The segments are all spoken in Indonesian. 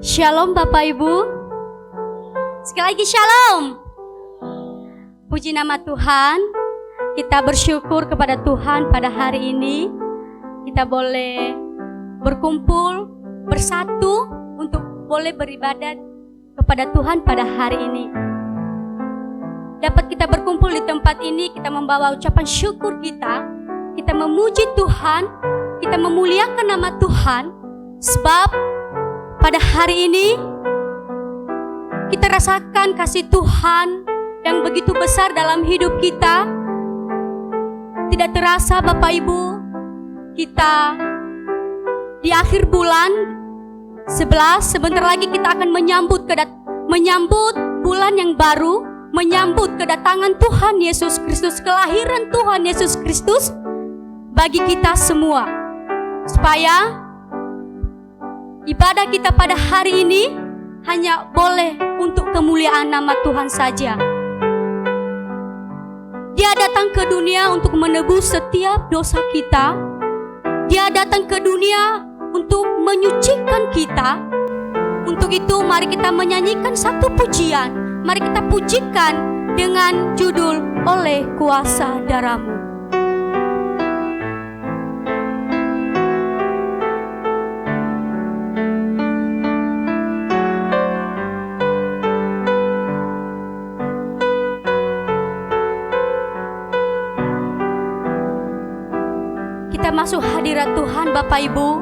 Shalom Bapak Ibu. Sekali lagi shalom. Puji nama Tuhan. Kita bersyukur kepada Tuhan pada hari ini. Kita boleh berkumpul bersatu untuk boleh beribadat kepada Tuhan pada hari ini. Dapat kita berkumpul di tempat ini, kita membawa ucapan syukur kita. Kita memuji Tuhan, kita memuliakan nama Tuhan. Sebab pada hari ini kita rasakan kasih Tuhan yang begitu besar dalam hidup kita. Tidak terasa Bapak Ibu, kita di akhir bulan 11, sebentar lagi kita akan menyambut bulan yang baru, menyambut kedatangan Tuhan Yesus Kristus, kelahiran Tuhan Yesus Kristus bagi kita semua. Supaya ibadah kita pada hari ini hanya boleh untuk kemuliaan nama Tuhan saja. Dia datang ke dunia untuk menebus setiap dosa kita. Dia datang ke dunia untuk menyucikan kita. Untuk itu mari kita menyanyikan satu pujian. Mari kita pujikan dengan judul Oleh Kuasa Darah-Mu. Masuk hadirat Tuhan Bapak Ibu.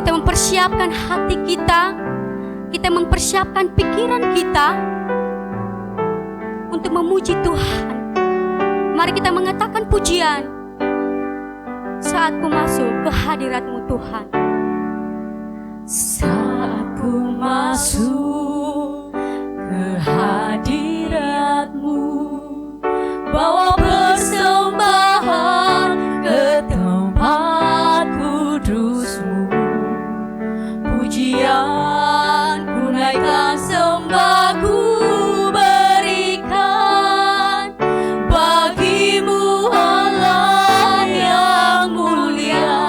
Kita mempersiapkan hati kita, kita mempersiapkan pikiran kita untuk memuji Tuhan. Mari kita mengatakan pujian saat ku masuk ke hadirat-Mu Tuhan. Saat ku masuk ke hadirat-Mu, bawa persembahan ke tempat kudus-Mu. Pujian ku naikkan, sembah ku berikan bagi-Mu Allah yang mulia.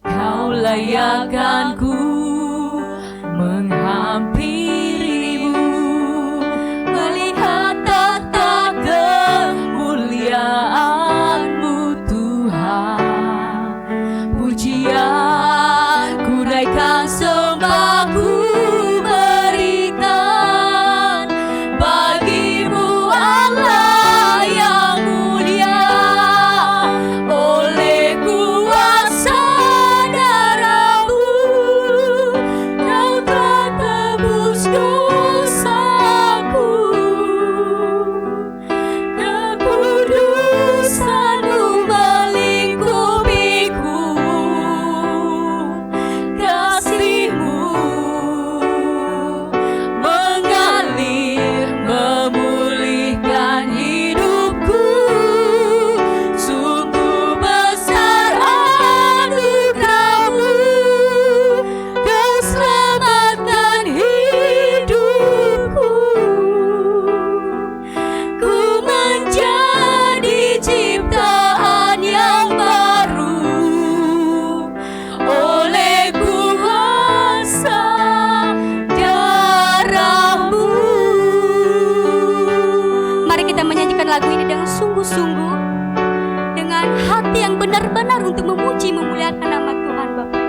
Kau layakkan ku menghampiri-Mu, melihat tata kemuliaan-Mu Tuhan. Pujian ku naikkan, sembah ku berikan bagi-Mu Allah yang mulia. Oleh kuasa darah-Mu, Kau telah tebus dosaku. Kekudusan-Mu melingkupiku, kasih-Mu mengalir memulihkan hidupku. Sungguh besar anugerah-Mu, Kau selamatkan hidupku. Ku menjadi ciptaan yang baru oleh kuasa darah-Mu. Mari kita menyanyikan lagu ini dengan sungguh-sungguh, dengan hati yang benar-benar untuk memuji, memuliakan nama Tuhan Bapak.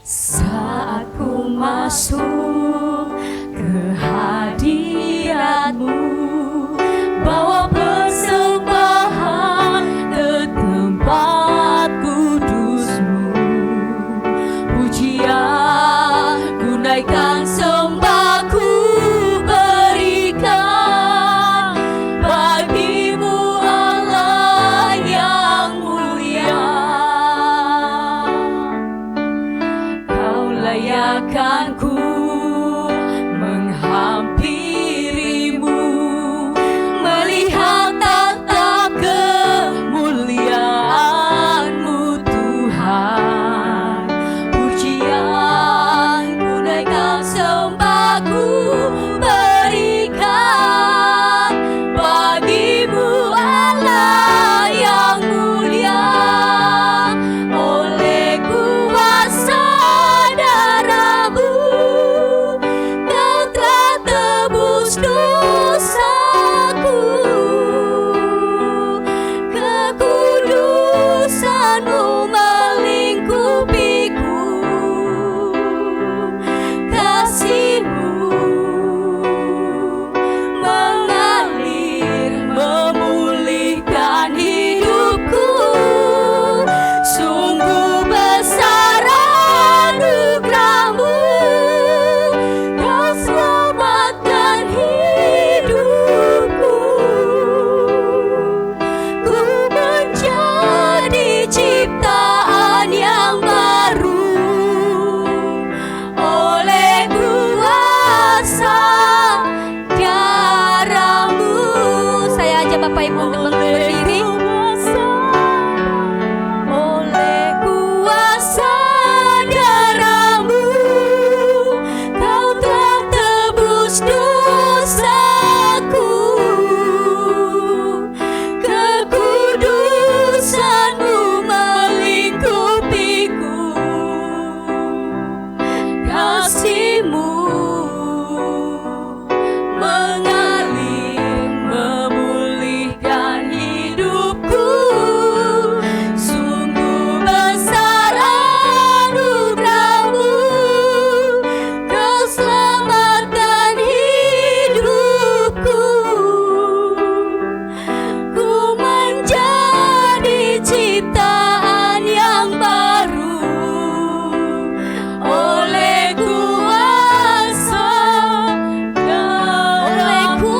Saat ku masuk ke hadirat-Mu, bawa persembahan ke tempat kudus-Mu. Pujian ku naikkan, sembah ku berikan bagi-Mu Allah yang mulia. Kau layakkan ku menghampiri-Mu, melihat tata kemuliaan-Mu Tuhan. Pujian ku naikkan, sembah ku berikan kasih-Mu mengalir memulihkan hidupku. Sungguh besar anugerah-Mu, Kau selamatkan hidupku. Ku menjadi ciptaan yang baru oleh kuasa darah-Mu.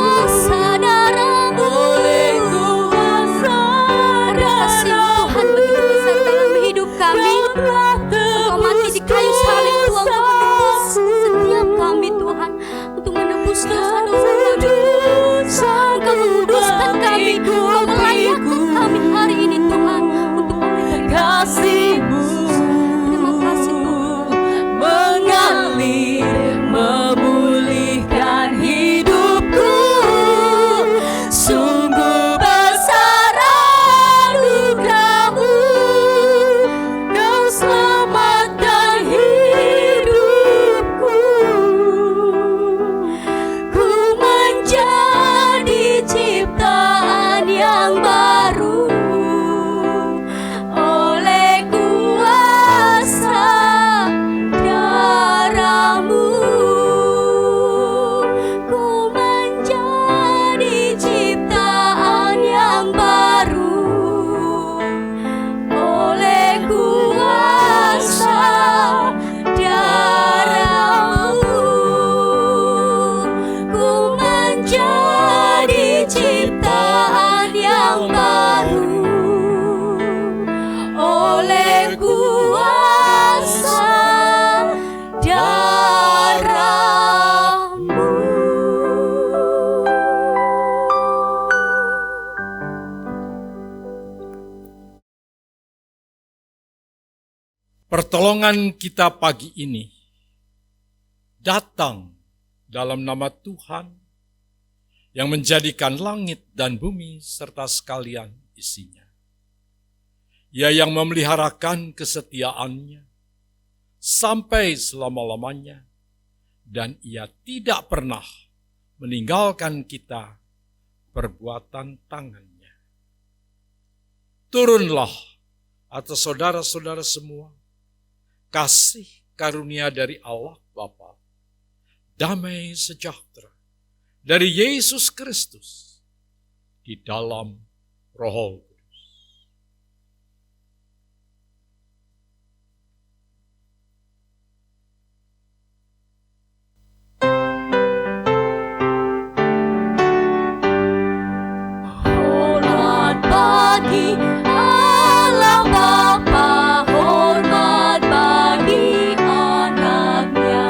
Tuhan begitu besar dalam hidup kami. Engkau mati di kayu salib Tuhan, Engkau menebus setiap kami Tuhan, untuk menebus dosa-dosa kami. Engkau menguduskan kami, Engkau melayakkan kami hari ini Tuhan untuk memberikan Kasih-Mu Terima kasih Tuhan. mengalir memulihkan hidupku. Sungguh besar anugerah-Mu, Kau selamatkan hidupku. Ku menjadi ciptaan yang baru oleh kuasa darah-Mu. Ku menjadi ciptaan yang baru oleh kuasa darah-Mu. Ku menjadi ciptaan yang baru oleh kuasa darah-Mu. Pertolongan kita pagi ini datang dalam nama Tuhan yang menjadikan langit dan bumi serta sekalian isinya. Ia yang memeliharakan kesetiaannya sampai selama-lamanya, dan Ia tidak pernah meninggalkan kita perbuatan tangannya. Turunlah atas saudara-saudara semua kasih karunia dari Allah Bapa, damai sejahtera dari Yesus Kristus di dalam Roh Kudus. Hormat bagi Allah Bapa, hormat bagi anaknya,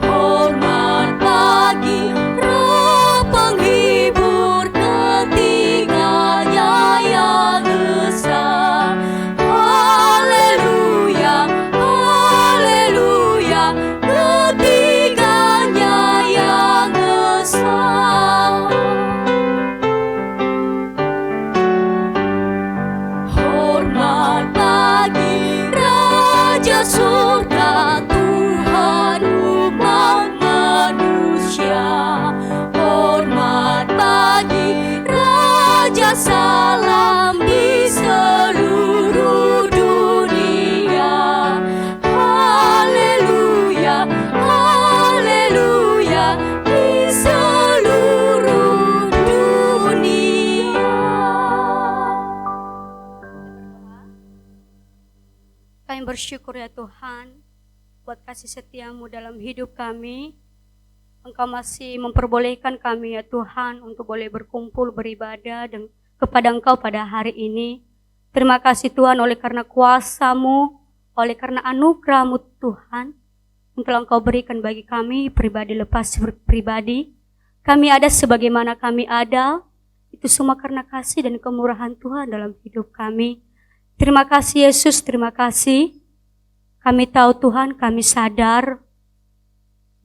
hormat bagi Roh penghibur ketiganya yang esa. Haleluya, haleluya, ketiganya yang esa. Hormat bagi Raja Surga, Tuhan umat manusia. Hormat bagi Raja Salam di seluruh dunia. Haleluya, haleluya, di seluruh dunia. Kami bersyukur ya Tuhan buat kasih setia-Mu dalam hidup kami. Engkau masih memperbolehkan kami ya Tuhan untuk boleh berkumpul beribadah kepada Engkau pada hari ini. Terima kasih Tuhan oleh karena kuasa-Mu, oleh karena anugerah-Mu Tuhan, yang telah Engkau berikan bagi kami pribadi lepas pribadi. Kami ada sebagaimana kami ada, itu semua karena kasih dan kemurahan Tuhan dalam hidup kami. Terima kasih Yesus, terima kasih. Kami tahu Tuhan, kami sadar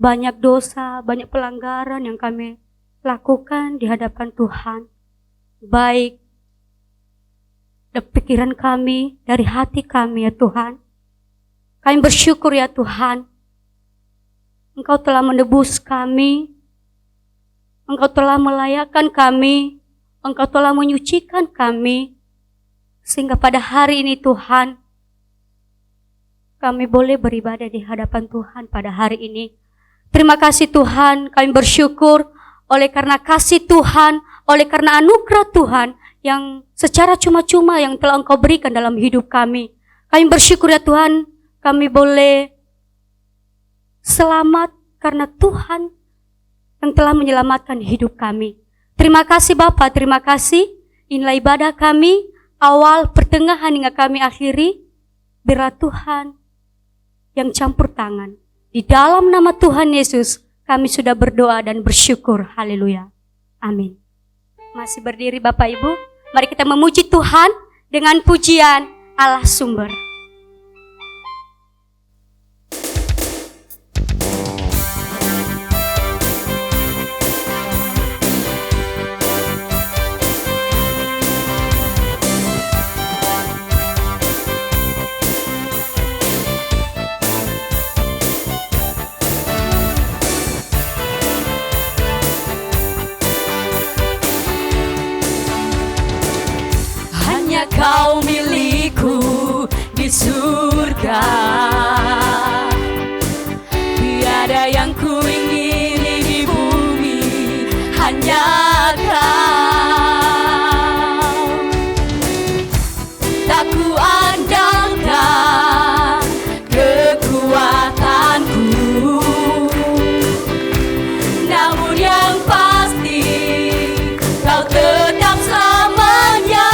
banyak dosa, banyak pelanggaran yang kami lakukan di hadapan Tuhan. Baik dari pikiran kami, dari hati kami ya Tuhan. Kami bersyukur ya Tuhan. Engkau telah menebus kami, Engkau telah melayakkan kami, Engkau telah menyucikan kami, sehingga pada hari ini Tuhan, kami boleh beribadah di hadapan Tuhan pada hari ini. Terima kasih Tuhan, kami bersyukur oleh karena kasih Tuhan, oleh karena anugerah Tuhan yang secara cuma-cuma yang telah Engkau berikan dalam hidup kami. Kami bersyukur ya Tuhan, kami boleh selamat karena Tuhan yang telah menyelamatkan hidup kami. Terima kasih Bapa, terima kasih. Inilah ibadah kami, awal, pertengahan hingga kami akhiri. Biarlah Tuhan yang campur tangan. Di dalam nama Tuhan Yesus, kami sudah berdoa dan bersyukur. Haleluya. Amin. Masih berdiri Bapak Ibu. Mari kita memuji Tuhan dengan pujian Allah sumber. Kau milikku di surga, tiada yang ku ingini di bumi, hanya Kau. Tak ku andalkan kekuatanku, namun yang pasti Kau tetap selamanya.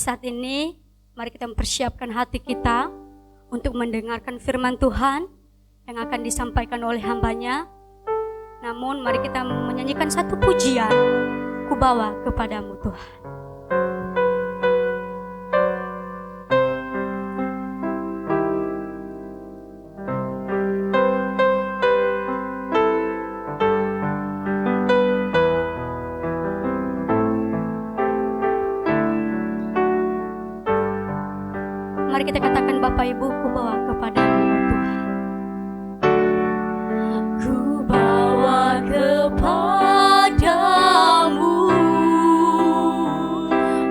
Saat ini, mari kita mempersiapkan hati kita untuk mendengarkan firman Tuhan yang akan disampaikan oleh hambanya. Namun, mari kita menyanyikan satu pujian, ku bawa kepadamu Tuhan. Mari kita katakan Bapak Ibu, ku bawa kepadamu Tuhan. Ku bawa kepadamu,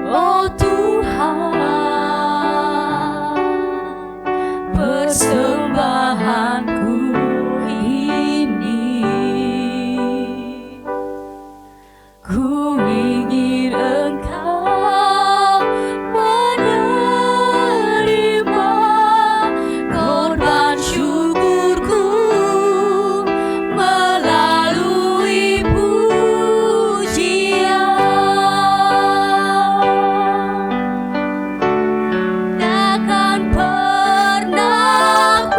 oh Tuhan, persembahanku ini. Ku ingin Engkau menerima korban syukurku melalui pujian. Takkan pernah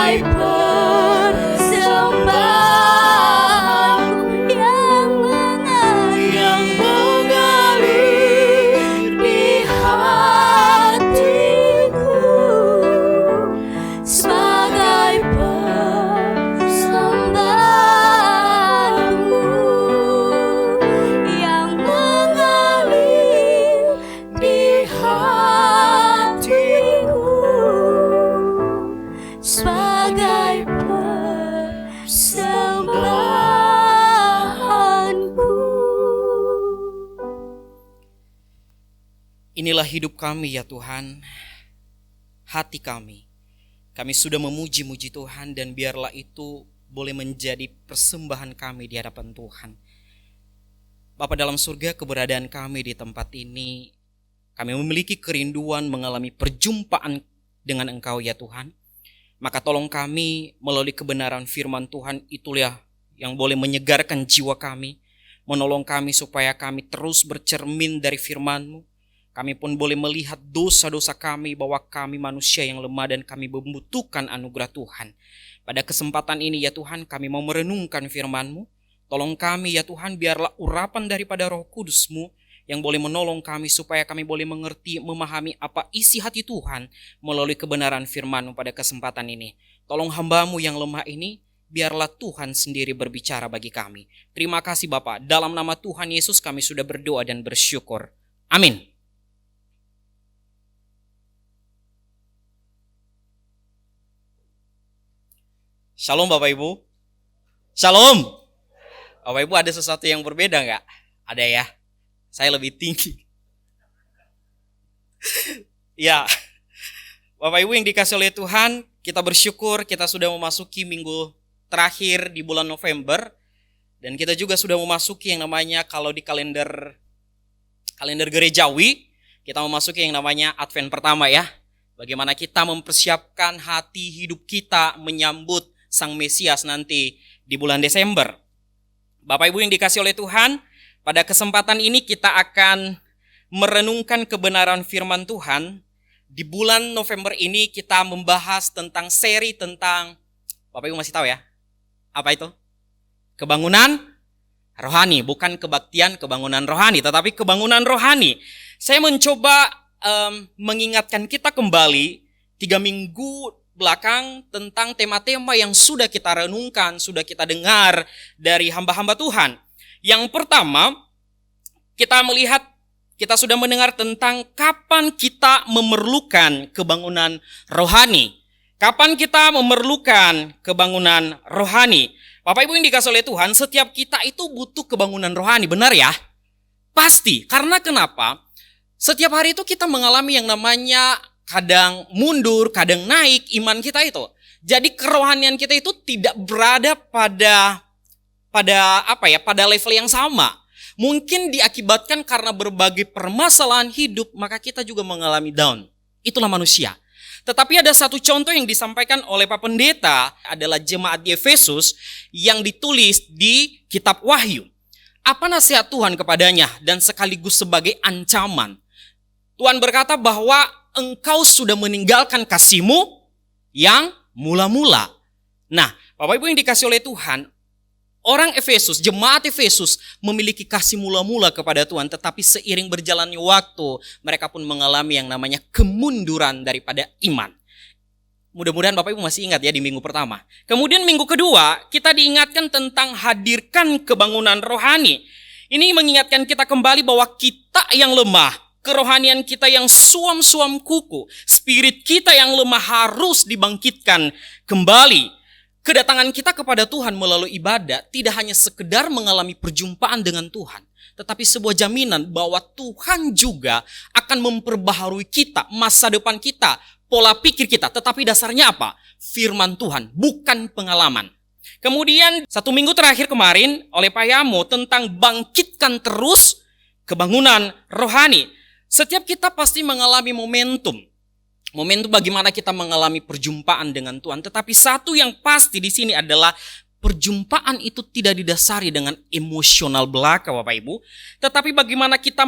sebagai persembahanku yang mengalir di hatiku, sebagai persembahanku yang mengalir di hatiku, sebagai persembahanku. Inilah hidup kami ya Tuhan, hati kami. Kami sudah memuji-muji Tuhan dan biarlah itu boleh menjadi persembahan kami di hadapan Tuhan. Bapa dalam surga, keberadaan kami di tempat ini, kami memiliki kerinduan mengalami perjumpaan dengan Engkau ya Tuhan. Maka tolong kami melalui kebenaran firman Tuhan itulah yang boleh menyegarkan jiwa kami, menolong kami supaya kami terus bercermin dari firman-Mu. Kami pun boleh melihat dosa-dosa kami bahwa kami manusia yang lemah dan kami membutuhkan anugerah Tuhan. Pada kesempatan ini ya Tuhan, kami mau merenungkan firman-Mu. Tolong kami ya Tuhan, biarlah urapan daripada Roh Kudus-Mu yang boleh menolong kami supaya kami boleh mengerti, memahami apa isi hati Tuhan melalui kebenaran firman-Mu pada kesempatan ini. Tolong hamba-Mu yang lemah ini, biarlah Tuhan sendiri berbicara bagi kami. Terima kasih Bapa, dalam nama Tuhan Yesus kami sudah berdoa dan bersyukur. Amin. Shalom Bapak Ibu. Shalom. Bapak Ibu, ada sesuatu yang berbeda nggak? Ada ya. Saya lebih tinggi. Ya. Bapak Ibu yang dikasih oleh Tuhan, kita bersyukur kita sudah memasuki minggu terakhir di bulan November. Dan kita juga sudah memasuki yang namanya, kalau di kalender gerejawi, kita memasuki yang namanya Advent pertama ya. Bagaimana kita mempersiapkan hati hidup kita menyambut Sang Mesias nanti di bulan Desember. Bapak Ibu yang dikasih oleh Tuhan, pada kesempatan ini kita akan merenungkan kebenaran firman Tuhan. Di bulan November ini kita membahas tentang seri tentang, Bapak Ibu masih tahu ya? Apa itu? Kebangunan rohani, bukan kebaktian kebangunan rohani, tetapi kebangunan rohani. Saya mencoba mengingatkan kita kembali 3 minggu belakang tentang tema-tema yang sudah kita renungkan, sudah kita dengar dari hamba-hamba Tuhan. Yang pertama, kita sudah mendengar tentang kapan kita memerlukan kebangunan rohani. Kapan kita memerlukan kebangunan rohani? Bapak Ibu yang dikasih oleh Tuhan, setiap kita itu butuh kebangunan rohani, benar ya? Pasti, karena kenapa? Setiap hari itu kita mengalami yang namanya kadang mundur, kadang naik iman kita itu. Jadi kerohanian kita itu tidak berada pada level yang sama. Mungkin diakibatkan karena berbagai permasalahan hidup, maka kita juga mengalami down. Itulah manusia. Tetapi ada satu contoh yang disampaikan oleh Pak Pendeta adalah jemaat di Efesus yang ditulis di kitab Wahyu. Apa nasihat Tuhan kepadanya dan sekaligus sebagai ancaman? Tuhan berkata bahwa engkau sudah meninggalkan kasih-Mu yang mula-mula. Nah, Bapak Ibu yang dikasih oleh Tuhan, orang Efesus, jemaat Efesus memiliki kasih mula-mula kepada Tuhan, tetapi seiring berjalannya waktu, mereka pun mengalami yang namanya kemunduran daripada iman. Mudah-mudahan Bapak Ibu masih ingat ya di minggu pertama. Kemudian minggu kedua, kita diingatkan tentang hadirkan kebangunan rohani. Ini mengingatkan kita kembali bahwa kita yang lemah, kerohanian kita yang suam-suam kuku, spirit kita yang lemah harus dibangkitkan kembali. Kedatangan kita kepada Tuhan melalui ibadah tidak hanya sekedar mengalami perjumpaan dengan Tuhan, tetapi sebuah jaminan bahwa Tuhan juga akan memperbaharui kita, masa depan kita, pola pikir kita. Tetapi dasarnya apa? Firman Tuhan, bukan pengalaman. Kemudian 1 minggu terakhir kemarin oleh Pak Yamo tentang bangkitkan terus kebangunan rohani. Setiap kita pasti mengalami momentum. Momentum bagaimana kita mengalami perjumpaan dengan Tuhan. Tetapi satu yang pasti di sini adalah perjumpaan itu tidak didasari dengan emosional belaka Bapak Ibu. Tetapi bagaimana kita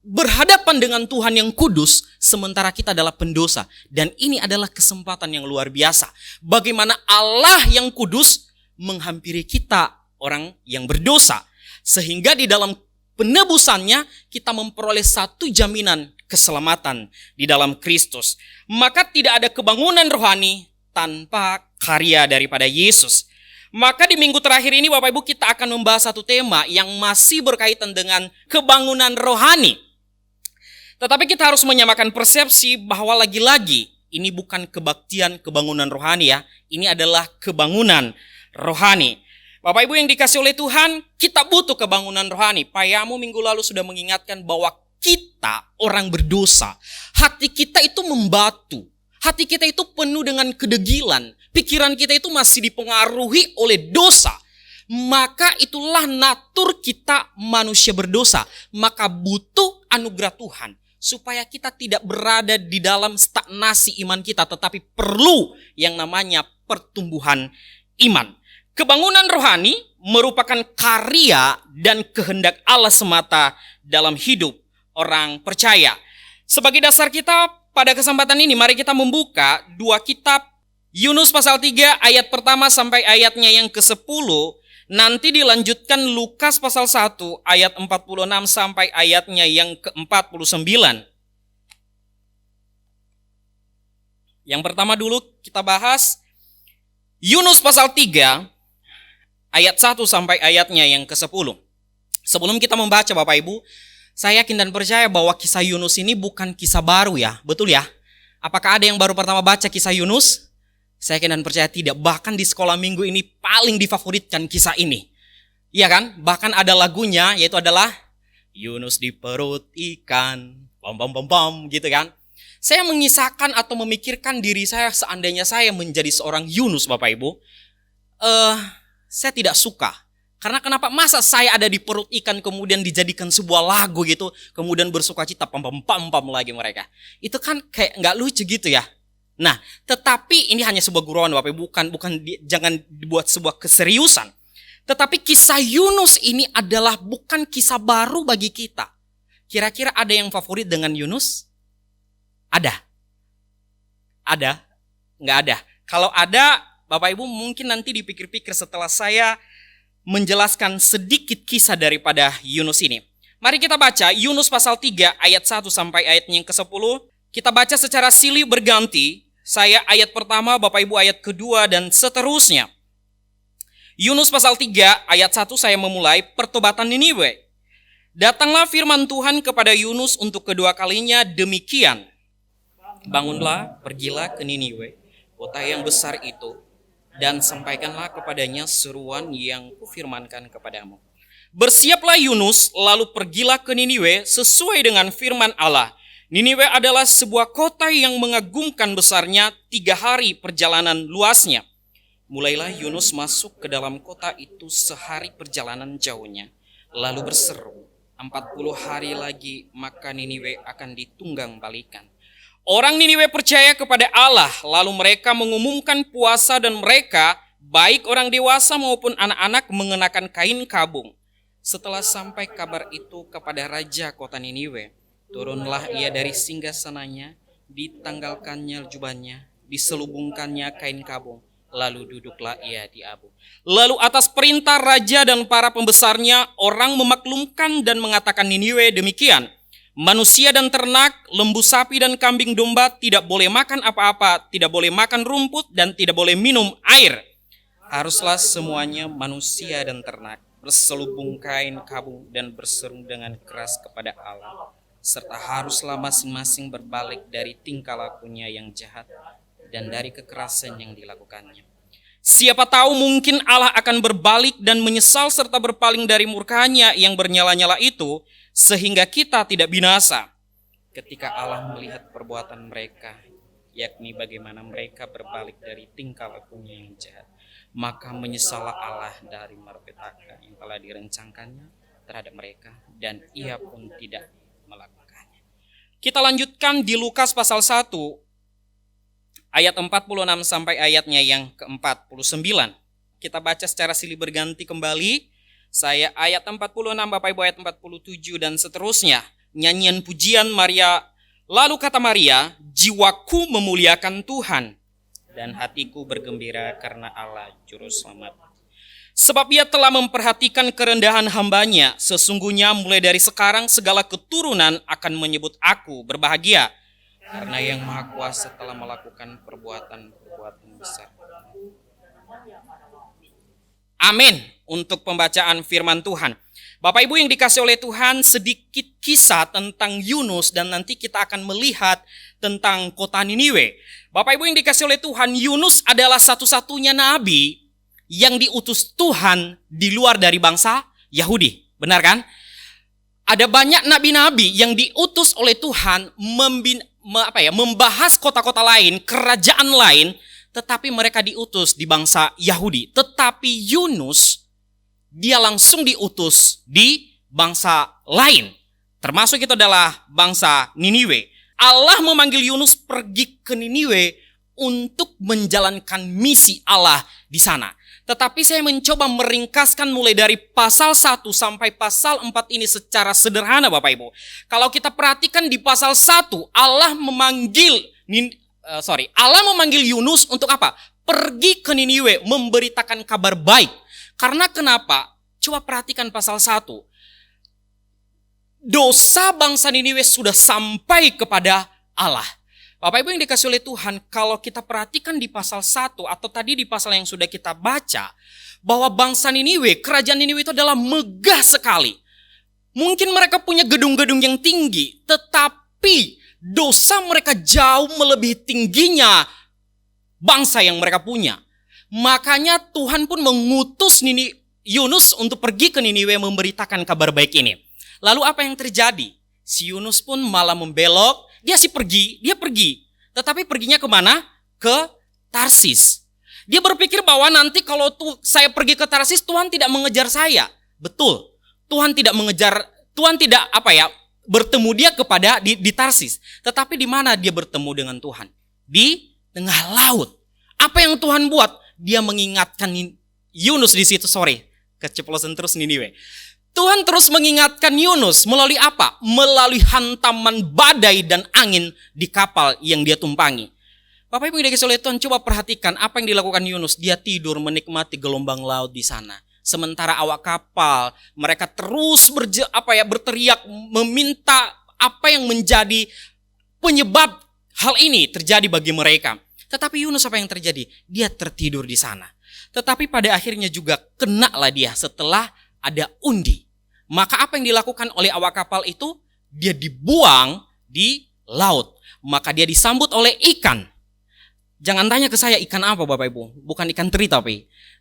berhadapan dengan Tuhan yang kudus, sementara kita adalah pendosa. Dan ini adalah kesempatan yang luar biasa. Bagaimana Allah yang kudus menghampiri kita, orang yang berdosa. Sehingga di dalam penebusannya, kita memperoleh satu jaminan keselamatan di dalam Kristus. Maka tidak ada kebangunan rohani tanpa karya daripada Yesus. Maka di minggu terakhir ini Bapak Ibu kita akan membahas satu tema yang masih berkaitan dengan kebangunan rohani. Tetapi kita harus menyamakan persepsi bahwa lagi-lagi ini bukan kebaktian kebangunan rohani ya. Ini adalah kebangunan rohani. Bapak Ibu yang dikasih oleh Tuhan, kita butuh kebangunan rohani. Payamu minggu lalu sudah mengingatkan bahwa kita orang berdosa. Hati kita itu membatu. Hati kita itu penuh dengan kedegilan. Pikiran kita itu masih dipengaruhi oleh dosa. Maka itulah natur kita manusia berdosa. Maka butuh anugerah Tuhan. Supaya kita tidak berada di dalam stagnasi iman kita. Tetapi perlu yang namanya pertumbuhan iman. Kebangunan rohani merupakan karya dan kehendak Allah semata dalam hidup orang percaya. Sebagai dasar kita pada kesempatan ini mari kita membuka dua kitab Yunus pasal 3 ayat pertama sampai ayatnya yang ke-10. Nanti dilanjutkan Lukas pasal 1 ayat 46 sampai ayatnya yang ke-49. Yang pertama dulu kita bahas Yunus pasal 3 ayat 1 sampai ayatnya yang ke-10. Sebelum kita membaca Bapak Ibu, saya yakin dan percaya bahwa kisah Yunus ini bukan kisah baru ya, betul ya? Apakah ada yang baru pertama baca kisah Yunus? Saya yakin dan percaya tidak, bahkan di sekolah minggu ini paling difavoritkan kisah ini. Iya kan? Bahkan ada lagunya yaitu adalah Yunus di perut ikan, bam bam bam bam gitu kan. Saya mengisahkan atau memikirkan diri saya seandainya saya menjadi seorang Yunus Bapak Ibu. Saya tidak suka. Karena kenapa? Masa saya ada di perut ikan kemudian dijadikan sebuah lagu gitu. Kemudian bersukacita pam-pam-pam lagi mereka. Itu kan kayak gak lucu gitu ya. Nah, tetapi ini hanya sebuah gurauan Bapak Ibu. Jangan dibuat sebuah keseriusan. Tetapi kisah Yunus ini adalah bukan kisah baru bagi kita. Kira-kira ada yang favorit dengan Yunus? Ada? Ada? Nggak ada. Kalau ada, Bapak Ibu mungkin nanti dipikir-pikir setelah saya menjelaskan sedikit kisah daripada Yunus ini. Mari kita baca Yunus pasal 3 ayat 1 sampai ayatnya yang ke-10. Kita baca secara silih berganti. Saya ayat pertama, Bapak Ibu ayat kedua dan seterusnya. Yunus pasal 3 ayat 1 saya memulai pertobatan Niniwe. Datanglah firman Tuhan kepada Yunus untuk kedua kalinya demikian. Bangunlah, pergilah ke Niniwe, kota yang besar itu, dan sampaikanlah kepadanya seruan yang kufirmankan kepadamu. Bersiaplah Yunus, lalu pergilah ke Niniwe sesuai dengan firman Allah. Niniwe adalah sebuah kota yang mengagumkan besarnya, 3 hari perjalanan luasnya. Mulailah Yunus masuk ke dalam kota itu sehari perjalanan jauhnya, lalu berseru, 40 hari lagi maka Niniwe akan ditunggang balikan. Orang Niniwe percaya kepada Allah, lalu mereka mengumumkan puasa dan mereka, baik orang dewasa maupun anak-anak, mengenakan kain kabung. Setelah sampai kabar itu kepada raja kota Niniwe, turunlah ia dari singgasananya, ditanggalkannya jubahnya, diselubungkannya kain kabung, lalu duduklah ia di abu. Lalu atas perintah raja dan para pembesarnya, orang memaklumkan dan mengatakan Niniwe demikian. Manusia dan ternak, lembu sapi dan kambing domba tidak boleh makan apa-apa, tidak boleh makan rumput dan tidak boleh minum air. Haruslah semuanya manusia dan ternak berselubung kain kabung dan berseru dengan keras kepada Allah. Serta haruslah masing-masing berbalik dari tingkah lakunya yang jahat dan dari kekerasan yang dilakukannya. Siapa tahu mungkin Allah akan berbalik dan menyesal serta berpaling dari murkanya yang bernyala-nyala itu, sehingga kita tidak binasa. Ketika Allah melihat perbuatan mereka, yakni bagaimana mereka berbalik dari tingkah lakunya yang jahat, maka menyesallah Allah dari malapetaka yang telah direncangkannya terhadap mereka, dan ia pun tidak melakukannya. Kita lanjutkan di Lukas pasal 1 ayat 46 sampai ayatnya yang ke-49. Kita baca secara silih berganti kembali. Saya ayat 46, Bapak Ibu ayat 47 dan seterusnya. nyanyian pujian Maria. Lalu kata Maria, jiwaku memuliakan Tuhan dan hatiku bergembira karena Allah Juru Selamat. Sebab ia telah memperhatikan kerendahan hambanya. Sesungguhnya mulai dari sekarang segala keturunan akan menyebut aku berbahagia. Karena yang Maha Kuasa telah melakukan perbuatan-perbuatan besar. Amin untuk pembacaan firman Tuhan. Bapak Ibu yang dikasih oleh Tuhan, sedikit kisah tentang Yunus dan nanti kita akan melihat tentang kota Niniwe. Bapak Ibu yang dikasih oleh Tuhan, Yunus adalah satu-satunya nabi yang diutus Tuhan di luar dari bangsa Yahudi. Benar kan? Ada banyak nabi-nabi yang diutus oleh Tuhan membahas kota-kota lain, kerajaan lain, tetapi mereka diutus di bangsa Yahudi. Tetapi Yunus, dia langsung diutus di bangsa lain. Termasuk itu adalah bangsa Niniwe. Allah memanggil Yunus pergi ke Niniwe untuk menjalankan misi Allah di sana. Tetapi saya mencoba meringkaskan mulai dari pasal 1 sampai pasal 4 ini secara sederhana Bapak Ibu. Kalau kita perhatikan di pasal 1, Allah memanggil Yunus untuk apa? Pergi ke Niniwe memberitakan kabar baik. Karena kenapa? Coba perhatikan pasal 1. Dosa bangsa Niniwe sudah sampai kepada Allah. Bapak Ibu yang dikasih oleh Tuhan, kalau kita perhatikan di pasal 1 atau tadi di pasal yang sudah kita baca, bahwa bangsa Niniwe, kerajaan Niniwe itu adalah megah sekali. Mungkin mereka punya gedung-gedung yang tinggi, tetapi dosa mereka jauh melebihi tingginya bangsa yang mereka punya. Makanya Tuhan pun mengutus Yunus untuk pergi ke Niniwe memberitakan kabar baik ini. Lalu apa yang terjadi? Si Yunus pun malah membelok, dia pergi. Tetapi perginya kemana? Ke Tarsis. Dia berpikir bahwa nanti kalau saya pergi ke Tarsis, Tuhan tidak mengejar saya. Betul, Tuhan tidak bertemu dia di Tarsis. Tetapi di mana dia bertemu dengan Tuhan? Di tengah laut. Apa yang Tuhan buat? Dia mengingatkan Yunus di situ, keceplosan terus Niniwe. Tuhan terus mengingatkan Yunus melalui apa? Melalui hantaman badai dan angin di kapal yang dia tumpangi. Bapak Ibu yang dikasihi oleh Tuhan, coba perhatikan apa yang dilakukan Yunus. Dia tidur menikmati gelombang laut di sana. Sementara awak kapal, mereka terus berteriak meminta apa yang menjadi penyebab hal ini terjadi bagi mereka. Tetapi Yunus apa yang terjadi? Dia tertidur di sana. Tetapi pada akhirnya juga kenalah dia setelah ada undi. Maka apa yang dilakukan oleh awak kapal itu? Dia dibuang di laut. Maka dia disambut oleh ikan. Jangan tanya ke saya ikan apa Bapak Ibu. Bukan ikan teri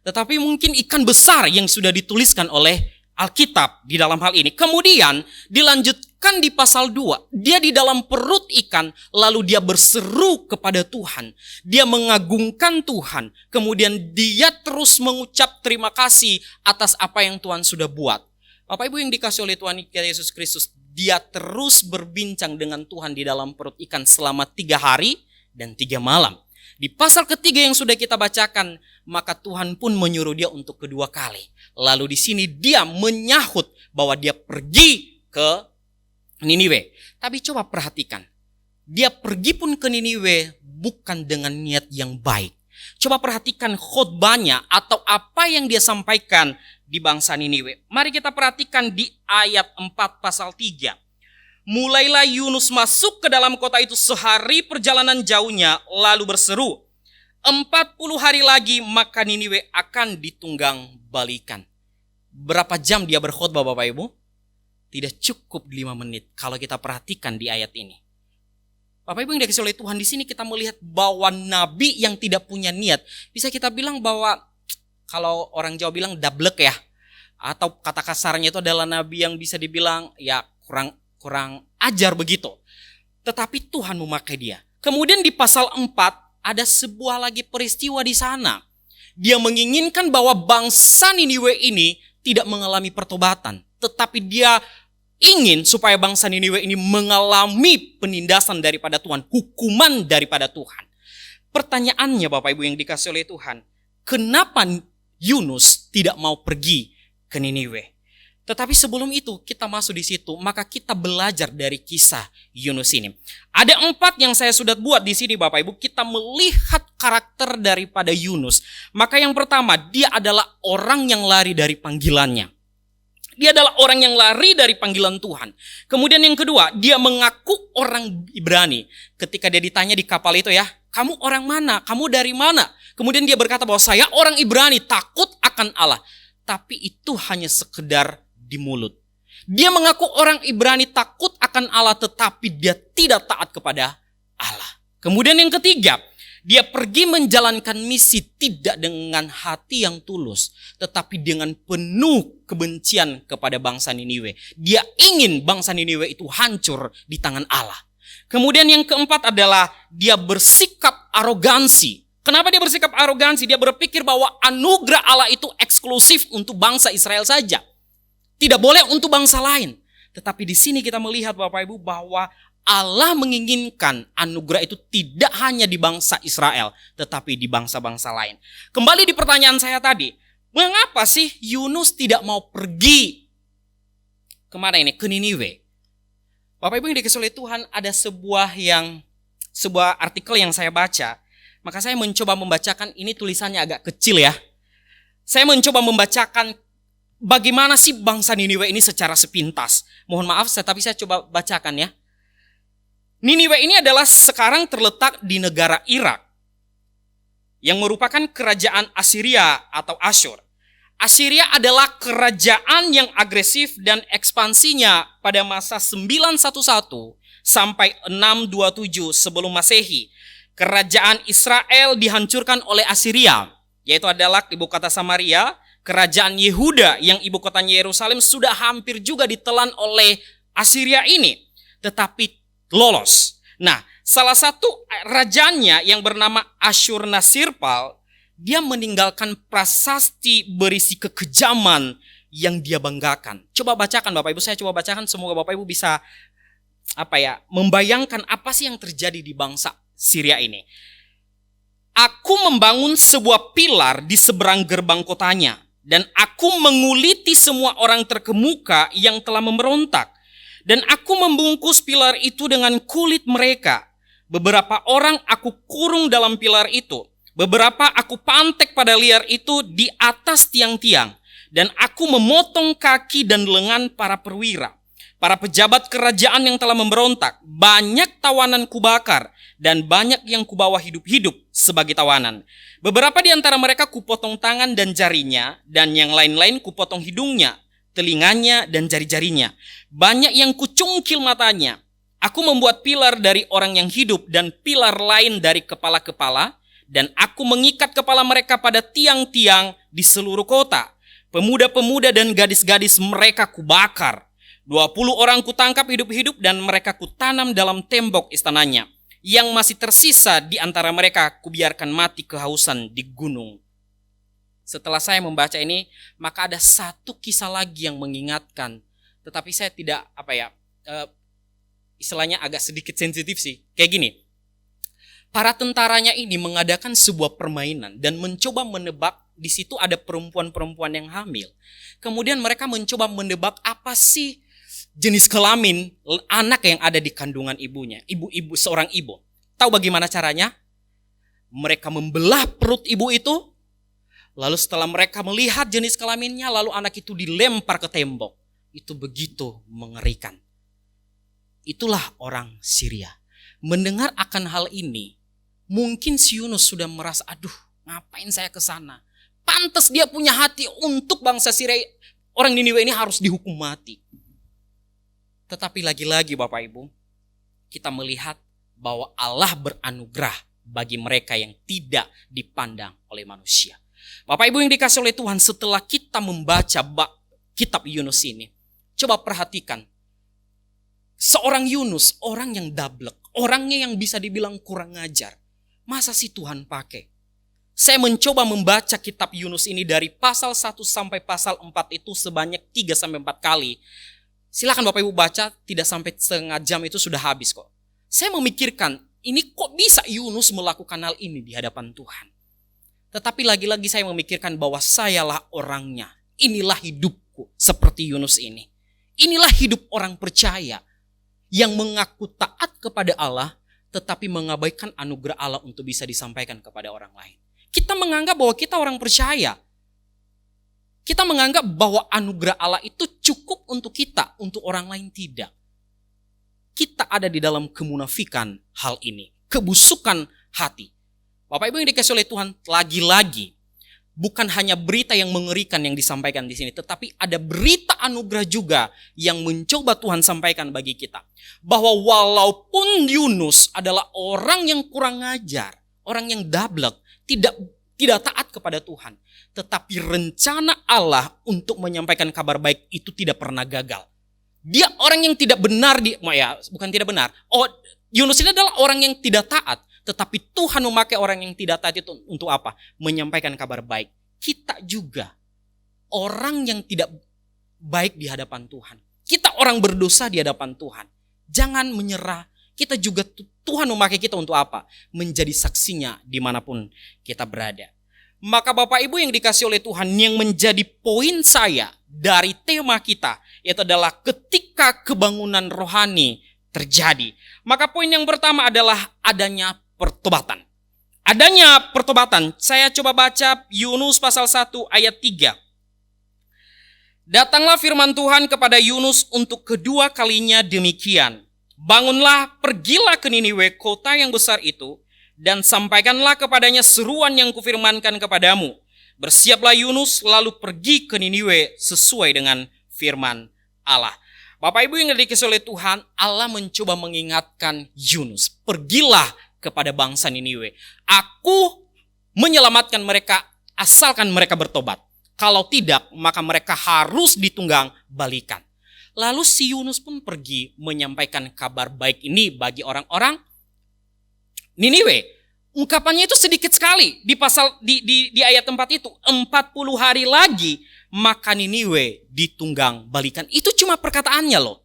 tetapi mungkin ikan besar yang sudah dituliskan oleh Alkitab di dalam hal ini. Kemudian dilanjutkan di pasal 2. Dia di dalam perut ikan, lalu dia berseru kepada Tuhan. Dia mengagungkan Tuhan. Kemudian dia terus mengucap terima kasih atas apa yang Tuhan sudah buat. Bapak Ibu yang dikasih oleh Tuhan Yesus Kristus, dia terus berbincang dengan Tuhan di dalam perut ikan selama 3 hari dan 3 malam. Di pasal ketiga yang sudah kita bacakan, maka Tuhan pun menyuruh dia untuk kedua kali. Lalu di sini dia menyahut bahwa dia pergi ke Niniwe. Tapi coba perhatikan, dia pergi pun ke Niniwe bukan dengan niat yang baik. Coba perhatikan khotbahnya atau apa yang dia sampaikan di bangsa Niniwe. Mari kita perhatikan di ayat 4 pasal 3. Mulailah Yunus masuk ke dalam kota itu sehari perjalanan jauhnya, lalu berseru, 40 hari lagi maka Niniwe akan ditunggang balikan. Berapa jam dia berkhotbah Bapak Ibu? Tidak cukup 5 menit kalau kita perhatikan di ayat ini. Bapak Ibu yang dikasihi oleh Tuhan, di sini kita melihat bahwa nabi yang tidak punya niat, bisa kita bilang bahwa kalau orang Jawa bilang dablek ya, atau kata kasarnya itu adalah nabi yang bisa dibilang ya kurang ajar begitu. Tetapi Tuhan memakai dia. Kemudian di pasal 4 ada sebuah lagi peristiwa di sana. Dia menginginkan bahwa bangsa Niniwe ini tidak mengalami pertobatan, tetapi dia ingin supaya bangsa Niniwe ini mengalami penindasan daripada Tuhan, hukuman daripada Tuhan. Pertanyaannya Bapak Ibu yang dikasih oleh Tuhan, kenapa Yunus tidak mau pergi ke Niniwe? Tetapi sebelum itu kita masuk di situ, maka kita belajar dari kisah Yunus ini. Ada 4 yang saya sudah buat di sini Bapak Ibu. Kita melihat karakter daripada Yunus. Maka yang pertama, dia adalah orang yang lari dari panggilannya. Dia adalah orang yang lari dari panggilan Tuhan. Kemudian yang kedua, dia mengaku orang Ibrani. Ketika dia ditanya di kapal itu ya, kamu orang mana? Kamu dari mana? Kemudian dia berkata bahwa saya orang Ibrani, takut akan Allah. Tapi itu hanya sekedar di mulut. Dia mengaku orang Ibrani takut akan Allah, tetapi dia tidak taat kepada Allah. Kemudian yang ketiga, dia pergi menjalankan misi tidak dengan hati yang tulus, tetapi dengan penuh kebencian kepada bangsa Niniwe. Dia ingin bangsa Niniwe itu hancur di tangan Allah. Kemudian yang keempat adalah dia bersikap arogansi. Kenapa dia bersikap arogansi? Dia berpikir bahwa anugerah Allah itu eksklusif untuk bangsa Israel saja. Tidak boleh untuk bangsa lain. Tetapi di sini kita melihat Bapak Ibu bahwa Allah menginginkan anugerah itu tidak hanya di bangsa Israel, tetapi di bangsa-bangsa lain. Kembali di pertanyaan saya tadi, mengapa sih Yunus tidak mau pergi kemana ini? Ke Niniwe. Bapak Ibu yang dikasihi oleh Tuhan, ada sebuah artikel yang saya baca. Maka saya mencoba membacakan, ini tulisannya agak kecil ya. Saya mencoba membacakan bagaimana sih bangsa Niniwe ini secara sepintas. Mohon maaf, tapi saya coba bacakan ya. Niniwe ini adalah sekarang terletak di negara Irak, yang merupakan kerajaan Assyria atau Asyur. Assyria adalah kerajaan yang agresif dan ekspansinya pada masa 911 sampai 627 sebelum Masehi. Kerajaan Israel dihancurkan oleh Assyria, yaitu adalah ibu kota Samaria. Kerajaan Yehuda yang ibu kotanya Yerusalem sudah hampir juga ditelan oleh Assyria ini, tetapi lolos. Nah, salah satu rajanya yang bernama Asyurnasirpal, dia meninggalkan prasasti berisi kekejaman yang dia banggakan. Coba bacakan Bapak Ibu, saya coba bacakan, semoga Bapak Ibu bisa membayangkan apa sih yang terjadi di bangsa Syria ini. Aku membangun sebuah pilar di seberang gerbang kotanya, dan aku menguliti semua orang terkemuka yang telah memberontak. Dan aku membungkus pilar itu dengan kulit mereka. Beberapa orang aku kurung dalam pilar itu. Beberapa aku pantek pada liar itu di atas tiang-tiang. Dan aku memotong kaki dan lengan para perwira, para pejabat kerajaan yang telah memberontak. Banyak tawanan kubakar, dan banyak yang kubawa hidup-hidup sebagai tawanan. Beberapa di antara mereka kupotong tangan dan jarinya, dan yang lain-lain kupotong hidungnya, telinganya, dan jari-jarinya. Banyak yang kucungkil matanya. Aku membuat pilar dari orang yang hidup dan pilar lain dari kepala-kepala, dan aku mengikat kepala mereka pada tiang-tiang di seluruh kota. Pemuda-pemuda dan gadis-gadis mereka kubakar. 20 orang kutangkap hidup-hidup dan mereka kutanam dalam tembok istananya. Yang masih tersisa di antara mereka kubiarkan mati kehausan di gunung. Setelah saya membaca ini, maka ada satu kisah lagi yang mengingatkan. Tetapi saya tidak, istilahnya agak sedikit sensitif sih. Kayak gini, para tentaranya ini mengadakan sebuah permainan dan mencoba menebak, di situ ada perempuan-perempuan yang hamil. Kemudian mereka mencoba menebak apa sih jenis kelamin anak yang ada di kandungan ibunya. Seorang ibu. Tahu bagaimana caranya? Mereka membelah perut ibu itu. Lalu setelah mereka melihat jenis kelaminnya, lalu anak itu dilempar ke tembok. Itu begitu mengerikan. Itulah orang Syria. Mendengar akan hal ini, mungkin si Yunus sudah merasa, aduh, ngapain saya ke sana? Pantas dia punya hati untuk bangsa Syria. Orang Niniwe ini harus dihukum mati. Tetapi lagi-lagi Bapak Ibu, kita melihat bahwa Allah beranugerah bagi mereka yang tidak dipandang oleh manusia. Bapak Ibu yang dikasihi oleh Tuhan, setelah kita membaca kitab Yunus ini, coba perhatikan. Seorang Yunus, orang yang dablek, orangnya yang bisa dibilang kurang ajar. Masa sih Tuhan pakai? Saya mencoba membaca kitab Yunus ini dari pasal 1 sampai pasal 4 itu sebanyak 3-4 kali. Silakan Bapak Ibu baca, tidak sampai setengah jam itu sudah habis kok. Saya memikirkan, ini kok bisa Yunus melakukan hal ini di hadapan Tuhan? Tetapi lagi-lagi saya memikirkan bahwa sayalah orangnya. Inilah hidup mengaku seperti Yunus ini. Inilah hidup orang percaya yang mengaku taat kepada Allah tetapi mengabaikan anugerah Allah untuk bisa disampaikan kepada orang lain. Kita menganggap bahwa kita orang percaya. Kita menganggap bahwa anugerah Allah itu cukup untuk kita, untuk orang lain tidak. Kita ada di dalam kemunafikan hal ini, kebusukan hati. Bapak Ibu yang dikasihi oleh Tuhan, lagi-lagi bukan hanya berita yang mengerikan yang disampaikan di sini, tetapi ada berita anugerah juga yang mencoba Tuhan sampaikan bagi kita. Bahwa walaupun Yunus adalah orang yang kurang ajar, orang yang dablek, tidak taat kepada Tuhan, tetapi rencana Allah untuk menyampaikan kabar baik itu tidak pernah gagal. Dia orang yang tidak benar, bukan tidak benar. Yunus ini adalah orang yang tidak taat. Tetapi Tuhan memakai orang yang tidak taat itu untuk apa? Menyampaikan kabar baik. Kita juga orang yang tidak baik di hadapan Tuhan. Kita orang berdosa di hadapan Tuhan. Jangan menyerah. Kita juga Tuhan memakai kita untuk apa? Menjadi saksinya dimanapun kita berada. Maka Bapak Ibu yang dikasihi oleh Tuhan, yang menjadi poin saya dari tema kita, yaitu adalah ketika kebangunan rohani terjadi. Maka poin yang pertama adalah adanya pertobatan. Adanya pertobatan. Saya coba baca Yunus pasal 1 ayat 3. Datanglah firman Tuhan kepada Yunus untuk kedua kalinya demikian. Bangunlah, pergilah ke Niniwe, kota yang besar itu, dan sampaikanlah kepadanya seruan yang kufirmankan kepadamu. Bersiaplah Yunus, lalu pergi ke Niniwe sesuai dengan firman Allah. Bapak Ibu yang dikasihi oleh Tuhan, Allah mencoba mengingatkan Yunus, pergilah kepada bangsa Niniwe. Aku menyelamatkan mereka asalkan mereka bertobat. Kalau tidak, maka mereka harus ditunggang balikan. Lalu si Yunus pun pergi menyampaikan kabar baik ini bagi orang-orang Niniwe. Ungkapannya itu sedikit sekali di pasal di ayat 4 itu. 40 hari lagi maka Niniwe ditunggang balikan. Itu cuma perkataannya loh.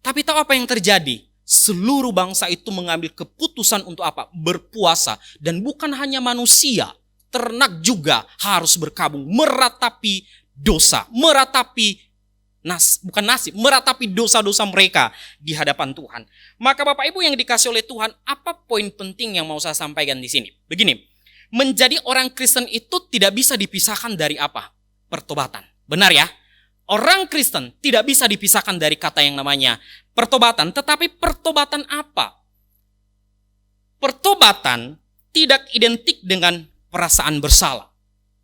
Tapi tahu apa yang terjadi? Seluruh bangsa itu mengambil keputusan untuk apa? Berpuasa. Dan bukan hanya manusia, ternak juga harus berkabung meratapi dosa, meratapi meratapi dosa-dosa mereka di hadapan Tuhan. Maka Bapak Ibu yang dikasihi oleh Tuhan, apa poin penting yang mau saya sampaikan di sini? Begini, menjadi orang Kristen itu tidak bisa dipisahkan dari apa? Pertobatan. Benar ya? Orang Kristen tidak bisa dipisahkan dari kata yang namanya pertobatan. Tetapi pertobatan apa? Pertobatan tidak identik dengan perasaan bersalah.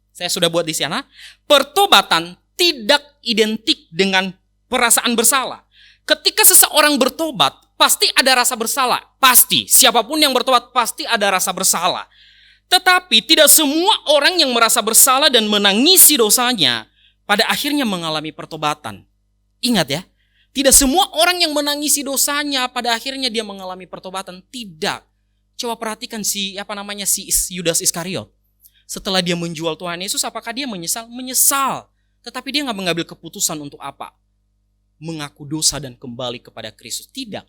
Saya sudah buat di sana. Pertobatan tidak identik dengan perasaan bersalah. Ketika seseorang bertobat, pasti ada rasa bersalah. Pasti. Siapapun yang bertobat pasti ada rasa bersalah. Tetapi tidak semua orang yang merasa bersalah dan menangisi dosanya pada akhirnya mengalami pertobatan. Ingat ya, tidak semua orang yang menangisi dosanya pada akhirnya dia mengalami pertobatan. Tidak. Coba perhatikan si Yudas Iskariot. Setelah dia menjual Tuhan Yesus, apakah dia menyesal? Menyesal. Tetapi dia nggak mengambil keputusan untuk apa? Mengaku dosa dan kembali kepada Kristus. Tidak.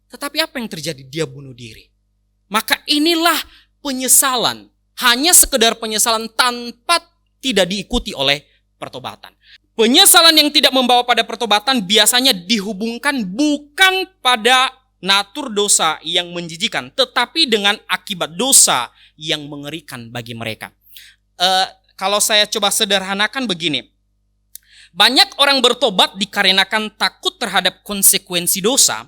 Tetapi apa yang terjadi? Dia bunuh diri. Maka inilah penyesalan. Hanya sekedar penyesalan tanpa tidak diikuti oleh pertobatan. Penyesalan yang tidak membawa pada pertobatan biasanya dihubungkan bukan pada natur dosa yang menjijikan, tetapi dengan akibat dosa yang mengerikan bagi mereka. Kalau saya coba sederhanakan begini, banyak orang bertobat dikarenakan takut terhadap konsekuensi dosa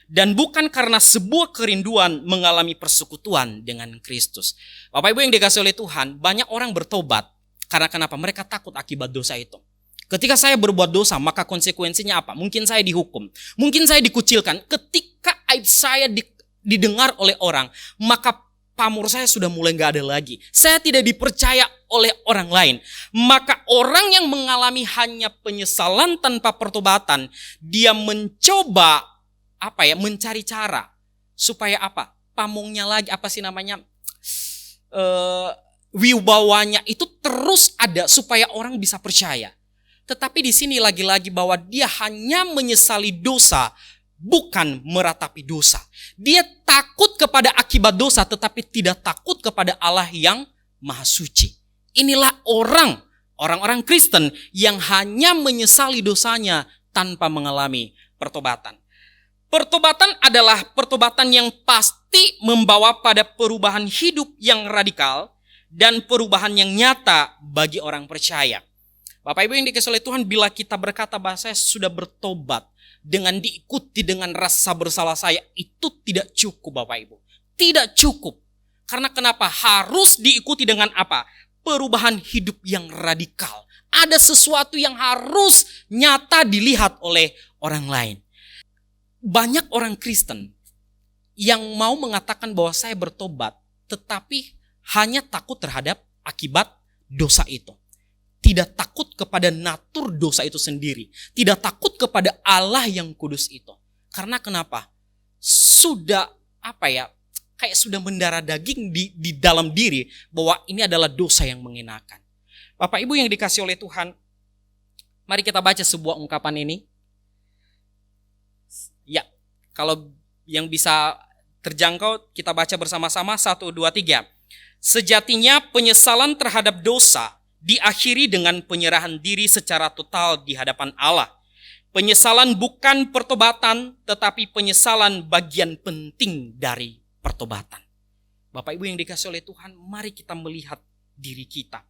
dan bukan karena sebuah kerinduan mengalami persekutuan dengan Kristus. Bapak Ibu yang dikasihi oleh Tuhan, banyak orang bertobat karena kenapa? Mereka takut akibat dosa itu. Ketika saya berbuat dosa, maka konsekuensinya apa? Mungkin saya dihukum, mungkin saya dikucilkan. Ketika aib saya didengar oleh orang, maka pamor saya sudah mulai gak ada lagi. Saya tidak dipercaya oleh orang lain. Maka orang yang mengalami hanya penyesalan tanpa pertobatan, dia mencoba mencari cara supaya apa? Pamongnya lagi, wibawanya itu terus ada supaya orang bisa percaya. Tetapi di sini lagi-lagi bahwa dia hanya menyesali dosa, bukan meratapi dosa. Dia takut kepada akibat dosa, tetapi tidak takut kepada Allah yang Maha Suci. Inilah orang orang-orang Kristen yang hanya menyesali dosanya tanpa mengalami pertobatan. Pertobatan adalah pertobatan yang pasti membawa pada perubahan hidup yang radikal dan perubahan yang nyata bagi orang percaya. Bapak Ibu yang dikasihi oleh Tuhan, bila kita berkata bahwa saya sudah bertobat dengan diikuti dengan rasa bersalah saya, itu tidak cukup Bapak Ibu. Tidak cukup. Karena kenapa? Harus diikuti dengan apa? Perubahan hidup yang radikal. Ada sesuatu yang harus nyata dilihat oleh orang lain. Banyak orang Kristen yang mau mengatakan bahwa saya bertobat, tetapi hanya takut terhadap akibat dosa itu. Tidak takut kepada natur dosa itu sendiri. Tidak takut kepada Allah yang kudus itu. Karena kenapa? Sudah kayak sudah mendarah daging di dalam diri bahwa ini adalah dosa yang mengenakan. Bapak Ibu yang dikasihi oleh Tuhan, mari kita baca sebuah ungkapan ini. Ya, kalau yang bisa terjangkau kita baca bersama-sama 1, 2, 3. Sejatinya penyesalan terhadap dosa diakhiri dengan penyerahan diri secara total di hadapan Allah. Penyesalan bukan pertobatan, tetapi penyesalan bagian penting dari pertobatan. Bapak Ibu yang dikasihi oleh Tuhan, mari kita melihat diri kita.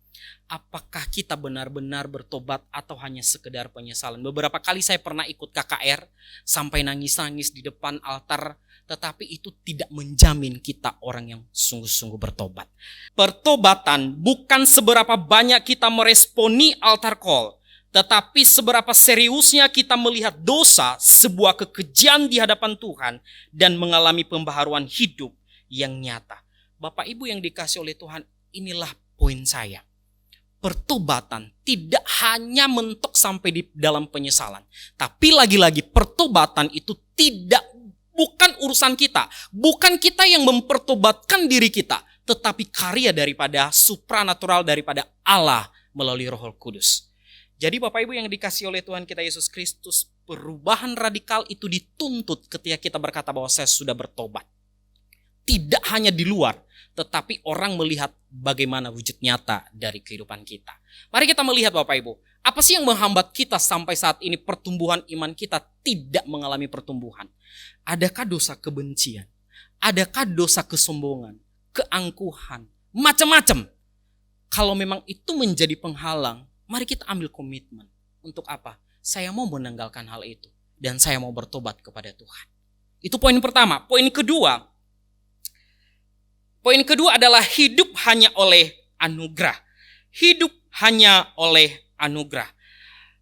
Apakah kita benar-benar bertobat atau hanya sekedar penyesalan? Beberapa kali saya pernah ikut KKR sampai nangis-nangis di depan altar, tetapi itu tidak menjamin kita orang yang sungguh-sungguh bertobat. Pertobatan bukan seberapa banyak kita meresponi altar call, tetapi seberapa seriusnya kita melihat dosa, sebuah kekejian di hadapan Tuhan, dan mengalami pembaharuan hidup yang nyata. Bapak Ibu yang dikasihi oleh Tuhan, inilah poin saya. Pertobatan tidak hanya mentok sampai di dalam penyesalan. Tapi lagi-lagi pertobatan itu bukan urusan kita. Bukan kita yang mempertobatkan diri kita. Tetapi karya daripada supranatural daripada Allah melalui Roh Kudus. Jadi Bapak Ibu yang dikasihi oleh Tuhan kita Yesus Kristus, perubahan radikal itu dituntut ketika kita berkata bahwa saya sudah bertobat. Tidak hanya di luar, tetapi orang melihat bagaimana wujud nyata dari kehidupan kita. Mari kita melihat Bapak Ibu, apa sih yang menghambat kita sampai saat ini pertumbuhan iman kita tidak mengalami pertumbuhan? Adakah dosa kebencian? Adakah dosa kesombongan? Keangkuhan? Macam-macam. Kalau memang itu menjadi penghalang, mari kita ambil komitmen. Untuk apa? Saya mau menanggalkan hal itu. Dan saya mau bertobat kepada Tuhan. Itu poin pertama. Poin kedua adalah hidup hanya oleh anugerah. Hidup hanya oleh anugerah.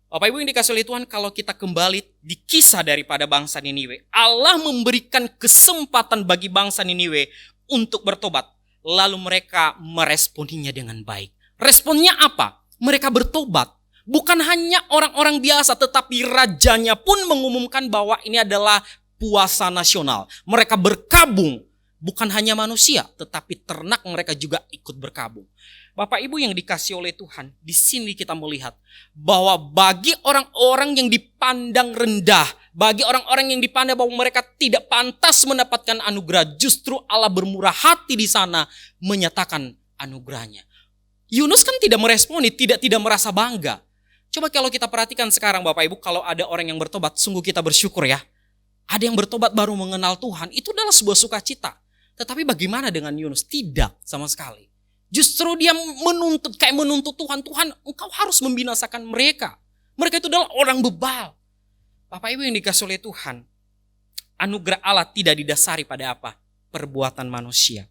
Bapak Ibu yang dikasihi oleh Tuhan, kalau kita kembali di kisah daripada bangsa Niniwe, Allah memberikan kesempatan bagi bangsa Niniwe untuk bertobat. Lalu mereka meresponinya dengan baik. Responnya apa? Mereka bertobat. Bukan hanya orang-orang biasa, tetapi rajanya pun mengumumkan bahwa ini adalah puasa nasional. Mereka berkabung. Bukan hanya manusia, tetapi ternak mereka juga ikut berkabung. Bapak Ibu yang dikasihi oleh Tuhan, di sini kita melihat bahwa bagi orang-orang yang dipandang rendah, bagi orang-orang yang dipandang bahwa mereka tidak pantas mendapatkan anugerah, justru Allah bermurah hati di sana menyatakan anugerahnya. Yunus kan tidak meresponi, tidak merasa bangga. Coba kalau kita perhatikan sekarang Bapak Ibu, kalau ada orang yang bertobat, sungguh kita bersyukur ya. Ada yang bertobat baru mengenal Tuhan, itu adalah sebuah sukacita. Tetapi bagaimana dengan Yunus? Tidak sama sekali. Justru dia menuntut Tuhan. Tuhan, engkau harus membinasakan mereka. Mereka itu adalah orang bebal. Bapak Ibu yang dikasihi oleh Tuhan, anugerah Allah tidak didasari pada apa? Perbuatan manusia.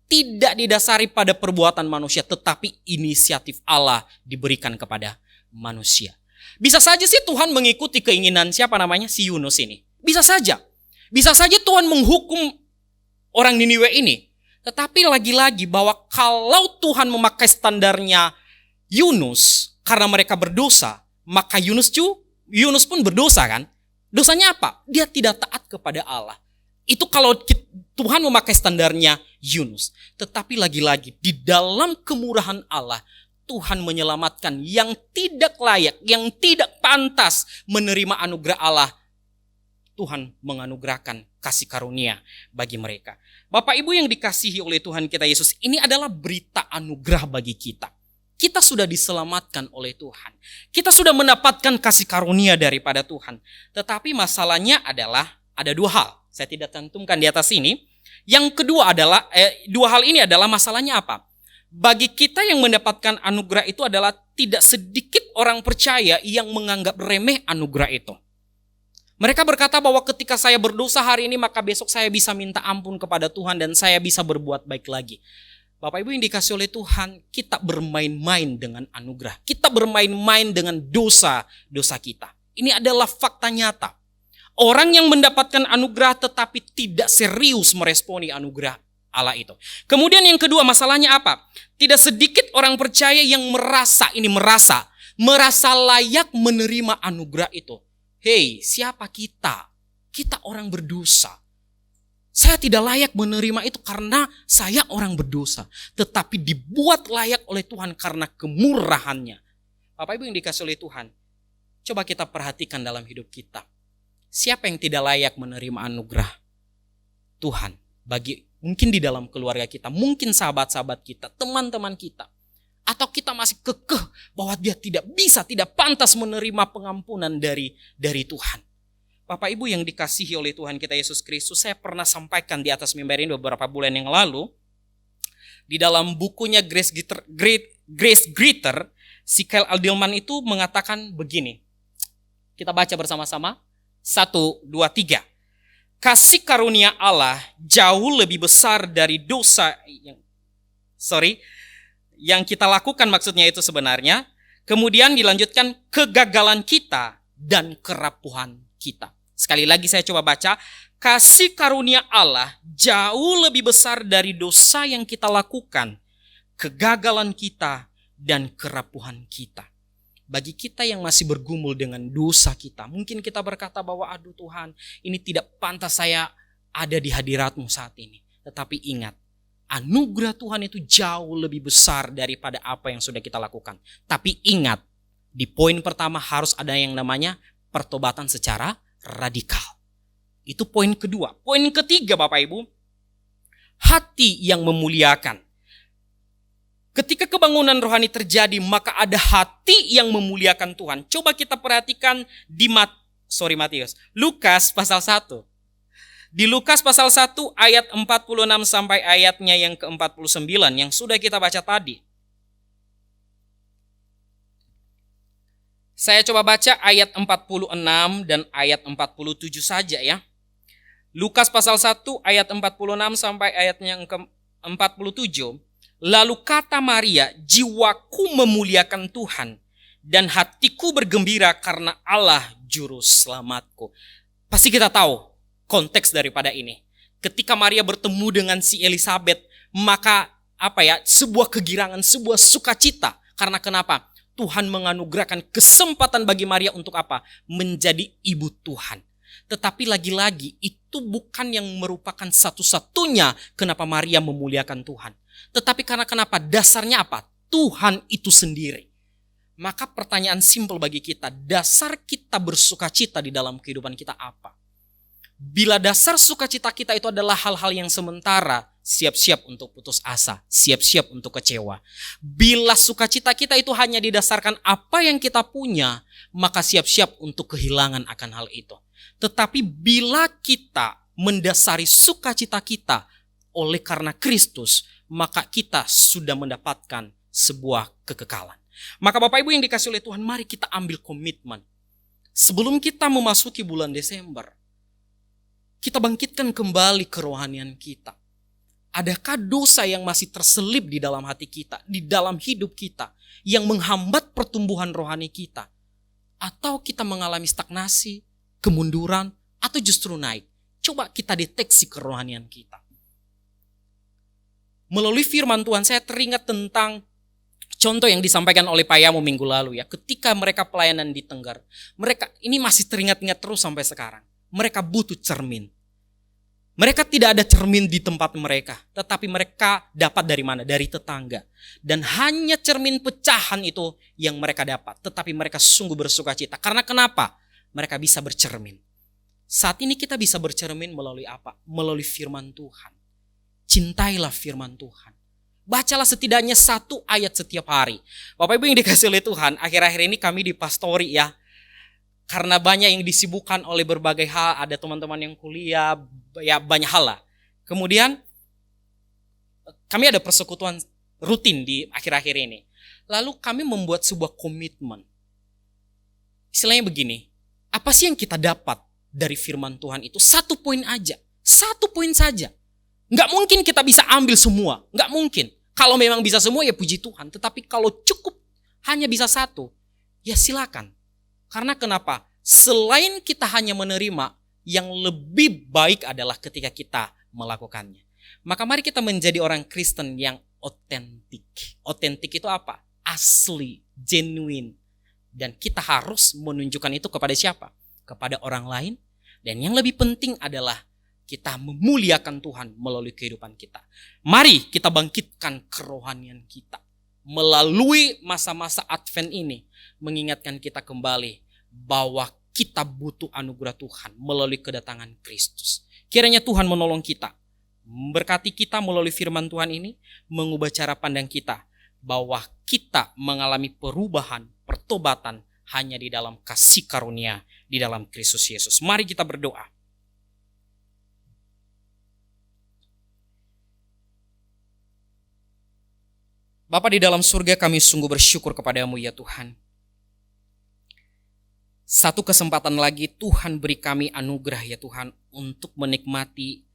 Tidak didasari pada perbuatan manusia, tetapi inisiatif Allah diberikan kepada manusia. Bisa saja sih Tuhan mengikuti keinginan si Yunus ini. Bisa saja. Bisa saja Tuhan menghukum orang Niniwe ini. Tetapi lagi-lagi bahwa kalau Tuhan memakai standarnya Yunus karena mereka berdosa, maka Yunus pun berdosa kan? Dosanya apa? Dia tidak taat kepada Allah. Itu kalau Tuhan memakai standarnya Yunus. Tetapi lagi-lagi di dalam kemurahan Allah, Tuhan menyelamatkan yang tidak layak, yang tidak pantas menerima anugerah Allah. Tuhan menganugerahkan kasih karunia bagi mereka. Bapak Ibu yang dikasihi oleh Tuhan kita Yesus, ini adalah berita anugerah bagi kita. Kita sudah diselamatkan oleh Tuhan. Kita sudah mendapatkan kasih karunia daripada Tuhan. Tetapi masalahnya adalah ada dua hal. Saya tidak tentumkan di atas ini. Yang kedua adalah, dua hal ini adalah masalahnya apa? Bagi kita yang mendapatkan anugerah itu adalah tidak sedikit orang percaya yang menganggap remeh anugerah itu. Mereka berkata bahwa ketika saya berdosa hari ini, maka besok saya bisa minta ampun kepada Tuhan dan saya bisa berbuat baik lagi. Bapak Ibu yang dikasih oleh Tuhan, kita bermain-main dengan anugerah. Kita bermain-main dengan dosa-dosa kita. Ini adalah fakta nyata. Orang yang mendapatkan anugerah tetapi tidak serius meresponi anugerah Allah itu. Kemudian yang kedua, masalahnya apa? Tidak sedikit orang percaya yang merasa layak menerima anugerah itu. Hei, siapa kita? Kita orang berdosa. Saya tidak layak menerima itu karena saya orang berdosa. Tetapi dibuat layak oleh Tuhan karena kemurahannya. Bapak Ibu yang dikasih oleh Tuhan, coba kita perhatikan dalam hidup kita. Siapa yang tidak layak menerima anugerah Tuhan? Mungkin di dalam keluarga kita, mungkin sahabat-sahabat kita, teman-teman kita. Atau kita masih kekeh bahwa dia tidak pantas menerima pengampunan dari Tuhan. Bapak Ibu yang dikasihi oleh Tuhan kita Yesus Kristus, saya pernah sampaikan di atas mimbar ini beberapa bulan yang lalu. Di dalam bukunya Grace Greater, si Kyle Aldelman itu mengatakan begini. Kita baca bersama-sama. 1, 2, 3. Kasih karunia Allah jauh lebih besar dari dosa yang kita lakukan, maksudnya itu sebenarnya. Kemudian dilanjutkan kegagalan kita dan kerapuhan kita. Sekali lagi saya coba baca. Kasih karunia Allah jauh lebih besar dari dosa yang kita lakukan, kegagalan kita, dan kerapuhan kita. Bagi kita yang masih bergumul dengan dosa kita, mungkin kita berkata bahwa aduh Tuhan, ini tidak pantas saya ada di hadirat-Mu saat ini. Tetapi ingat, anugerah Tuhan itu jauh lebih besar daripada apa yang sudah kita lakukan. Tapi ingat, di poin pertama harus ada yang namanya pertobatan secara radikal. Itu poin kedua. Poin ketiga Bapak Ibu, hati yang memuliakan. Ketika kebangunan rohani terjadi, maka ada hati yang memuliakan Tuhan. Coba kita perhatikan di Lukas pasal 1. Di Lukas pasal 1 ayat 46 sampai ayatnya yang ke-49 yang sudah kita baca tadi. Saya coba baca ayat 46 dan ayat 47 saja ya. Lukas pasal 1 ayat 46 sampai ayatnya yang ke-47. Lalu kata Maria, jiwaku memuliakan Tuhan dan hatiku bergembira karena Allah juru selamatku. Pasti kita tahu konteks daripada ini. Ketika Maria bertemu dengan si Elisabet, maka sebuah kegirangan, sebuah sukacita. Karena kenapa? Tuhan menganugerahkan kesempatan bagi Maria untuk apa? Menjadi ibu Tuhan. Tetapi lagi-lagi itu bukan yang merupakan satu-satunya kenapa Maria memuliakan Tuhan. Tetapi karena kenapa? Dasarnya apa? Tuhan itu sendiri. Maka pertanyaan simpel bagi kita, dasar kita bersukacita di dalam kehidupan kita apa? Bila dasar sukacita kita itu adalah hal-hal yang sementara, siap-siap untuk putus asa, siap-siap untuk kecewa. Bila sukacita kita itu hanya didasarkan apa yang kita punya, maka siap-siap untuk kehilangan akan hal itu. Tetapi bila kita mendasari sukacita kita oleh karena Kristus, maka kita sudah mendapatkan sebuah kekekalan. Maka Bapak Ibu yang dikasih oleh Tuhan, mari kita ambil komitmen. Sebelum kita memasuki bulan Desember, kita bangkitkan kembali kerohanian kita. Adakah dosa yang masih terselip di dalam hati kita, di dalam hidup kita, yang menghambat pertumbuhan rohani kita? Atau kita mengalami stagnasi, kemunduran, atau justru naik? Coba kita deteksi kerohanian kita. Melalui firman Tuhan, saya teringat tentang contoh yang disampaikan oleh Pak Yamo minggu lalu ya. Ketika mereka pelayanan di Tengger, mereka ini masih teringat-ingat terus sampai sekarang. Mereka butuh cermin. Mereka tidak ada cermin di tempat mereka, tetapi mereka dapat dari mana? Dari tetangga. Dan hanya cermin pecahan itu yang mereka dapat. Tetapi mereka sungguh bersukacita. Karena kenapa? Mereka bisa bercermin. Saat ini kita bisa bercermin melalui apa? Melalui firman Tuhan. Cintailah firman Tuhan. Bacalah setidaknya 1 ayat setiap hari. Bapak Ibu yang dikasih oleh Tuhan, akhir-akhir ini kami di pastori ya. Karena banyak yang disibukkan oleh berbagai hal, ada teman-teman yang kuliah, ya banyak hal lah. Kemudian kami ada persekutuan rutin di akhir-akhir ini. Lalu kami membuat sebuah komitmen. Istilahnya begini, apa sih yang kita dapat dari firman Tuhan itu? 1 poin aja, 1 poin saja. Nggak mungkin kita bisa ambil semua, nggak mungkin. Kalau memang bisa semua ya puji Tuhan. Tetapi kalau cukup hanya bisa 1, ya silakan. Karena kenapa? Selain kita hanya menerima, yang lebih baik adalah ketika kita melakukannya. Maka mari kita menjadi orang Kristen yang otentik. Otentik itu apa? Asli, genuine. Dan kita harus menunjukkan itu kepada siapa? Kepada orang lain. Dan yang lebih penting adalah kita memuliakan Tuhan melalui kehidupan kita. Mari kita bangkitkan kerohanian kita. Melalui masa-masa Advent ini, mengingatkan kita kembali bahwa kita butuh anugerah Tuhan melalui kedatangan Kristus. Kiranya Tuhan menolong kita, memberkati kita melalui firman Tuhan ini, mengubah cara pandang kita, bahwa kita mengalami perubahan, pertobatan hanya di dalam kasih karunia, di dalam Kristus Yesus. Mari kita berdoa. Bapa di dalam surga, kami sungguh bersyukur kepadamu ya Tuhan. Satu kesempatan lagi Tuhan beri kami anugerah ya Tuhan untuk menikmati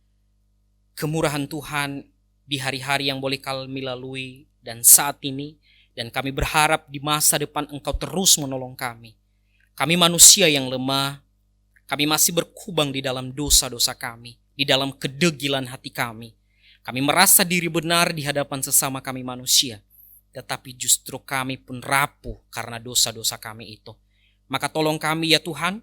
kemurahan Tuhan di hari-hari yang boleh kami lalui dan saat ini. Dan kami berharap di masa depan Engkau terus menolong kami. Kami manusia yang lemah, kami masih berkubang di dalam dosa-dosa kami, di dalam kedegilan hati kami. Kami merasa diri benar di hadapan sesama kami manusia, tetapi justru kami pun rapuh karena dosa-dosa kami itu. Maka tolong kami ya Tuhan,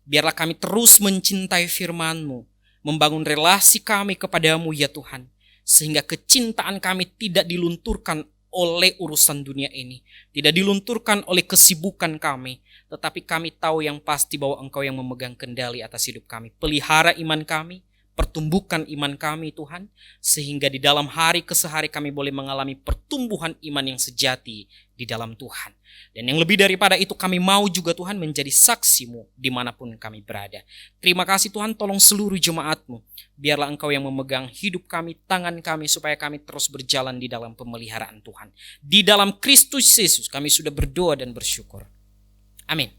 biarlah kami terus mencintai firman-Mu, membangun relasi kami kepadamu ya Tuhan, sehingga kecintaan kami tidak dilunturkan oleh urusan dunia ini, tidak dilunturkan oleh kesibukan kami, tetapi kami tahu yang pasti bahwa Engkau yang memegang kendali atas hidup kami. Pelihara iman kami, pertumbuhkan iman kami Tuhan, sehingga di dalam hari kesehari kami boleh mengalami pertumbuhan iman yang sejati di dalam Tuhan. Dan yang lebih daripada itu, kami mau juga Tuhan menjadi saksi-Mu dimanapun kami berada. Terima kasih Tuhan, tolong seluruh jemaat-Mu, biarlah Engkau yang memegang hidup kami, tangan kami, supaya kami terus berjalan di dalam pemeliharaan Tuhan. Di dalam Kristus Yesus kami sudah berdoa dan bersyukur. Amin.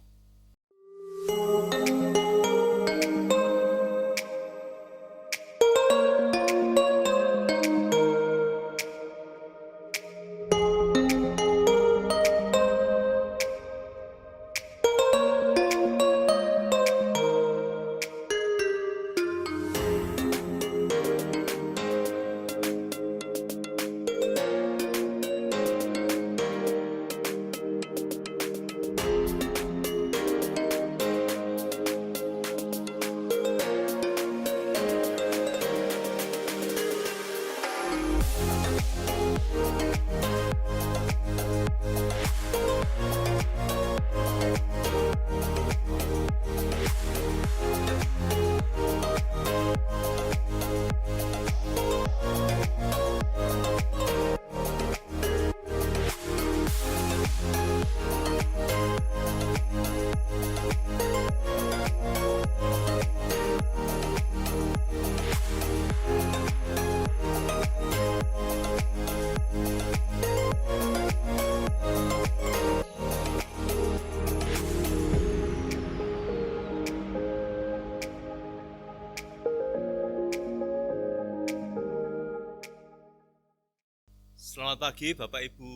Selamat pagi Bapak Ibu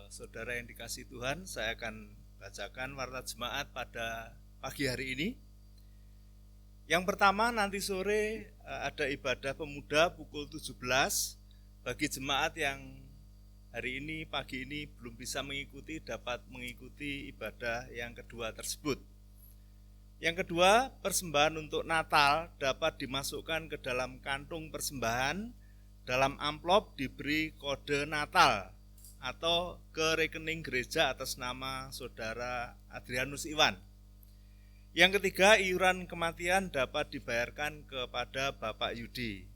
Saudara yang dikasihi Tuhan. Saya akan bacakan warta jemaat pada pagi hari ini. Yang pertama, nanti sore ada ibadah pemuda pukul 17. Bagi jemaat yang hari ini, pagi ini belum bisa mengikuti, dapat mengikuti ibadah yang kedua tersebut. Yang kedua, persembahan untuk Natal dapat dimasukkan ke dalam kantung persembahan. Dalam amplop diberi kode Natal atau ke rekening gereja atas nama Saudara Adrianus Iwan. Yang ketiga, iuran kematian dapat dibayarkan kepada Bapak Yudi.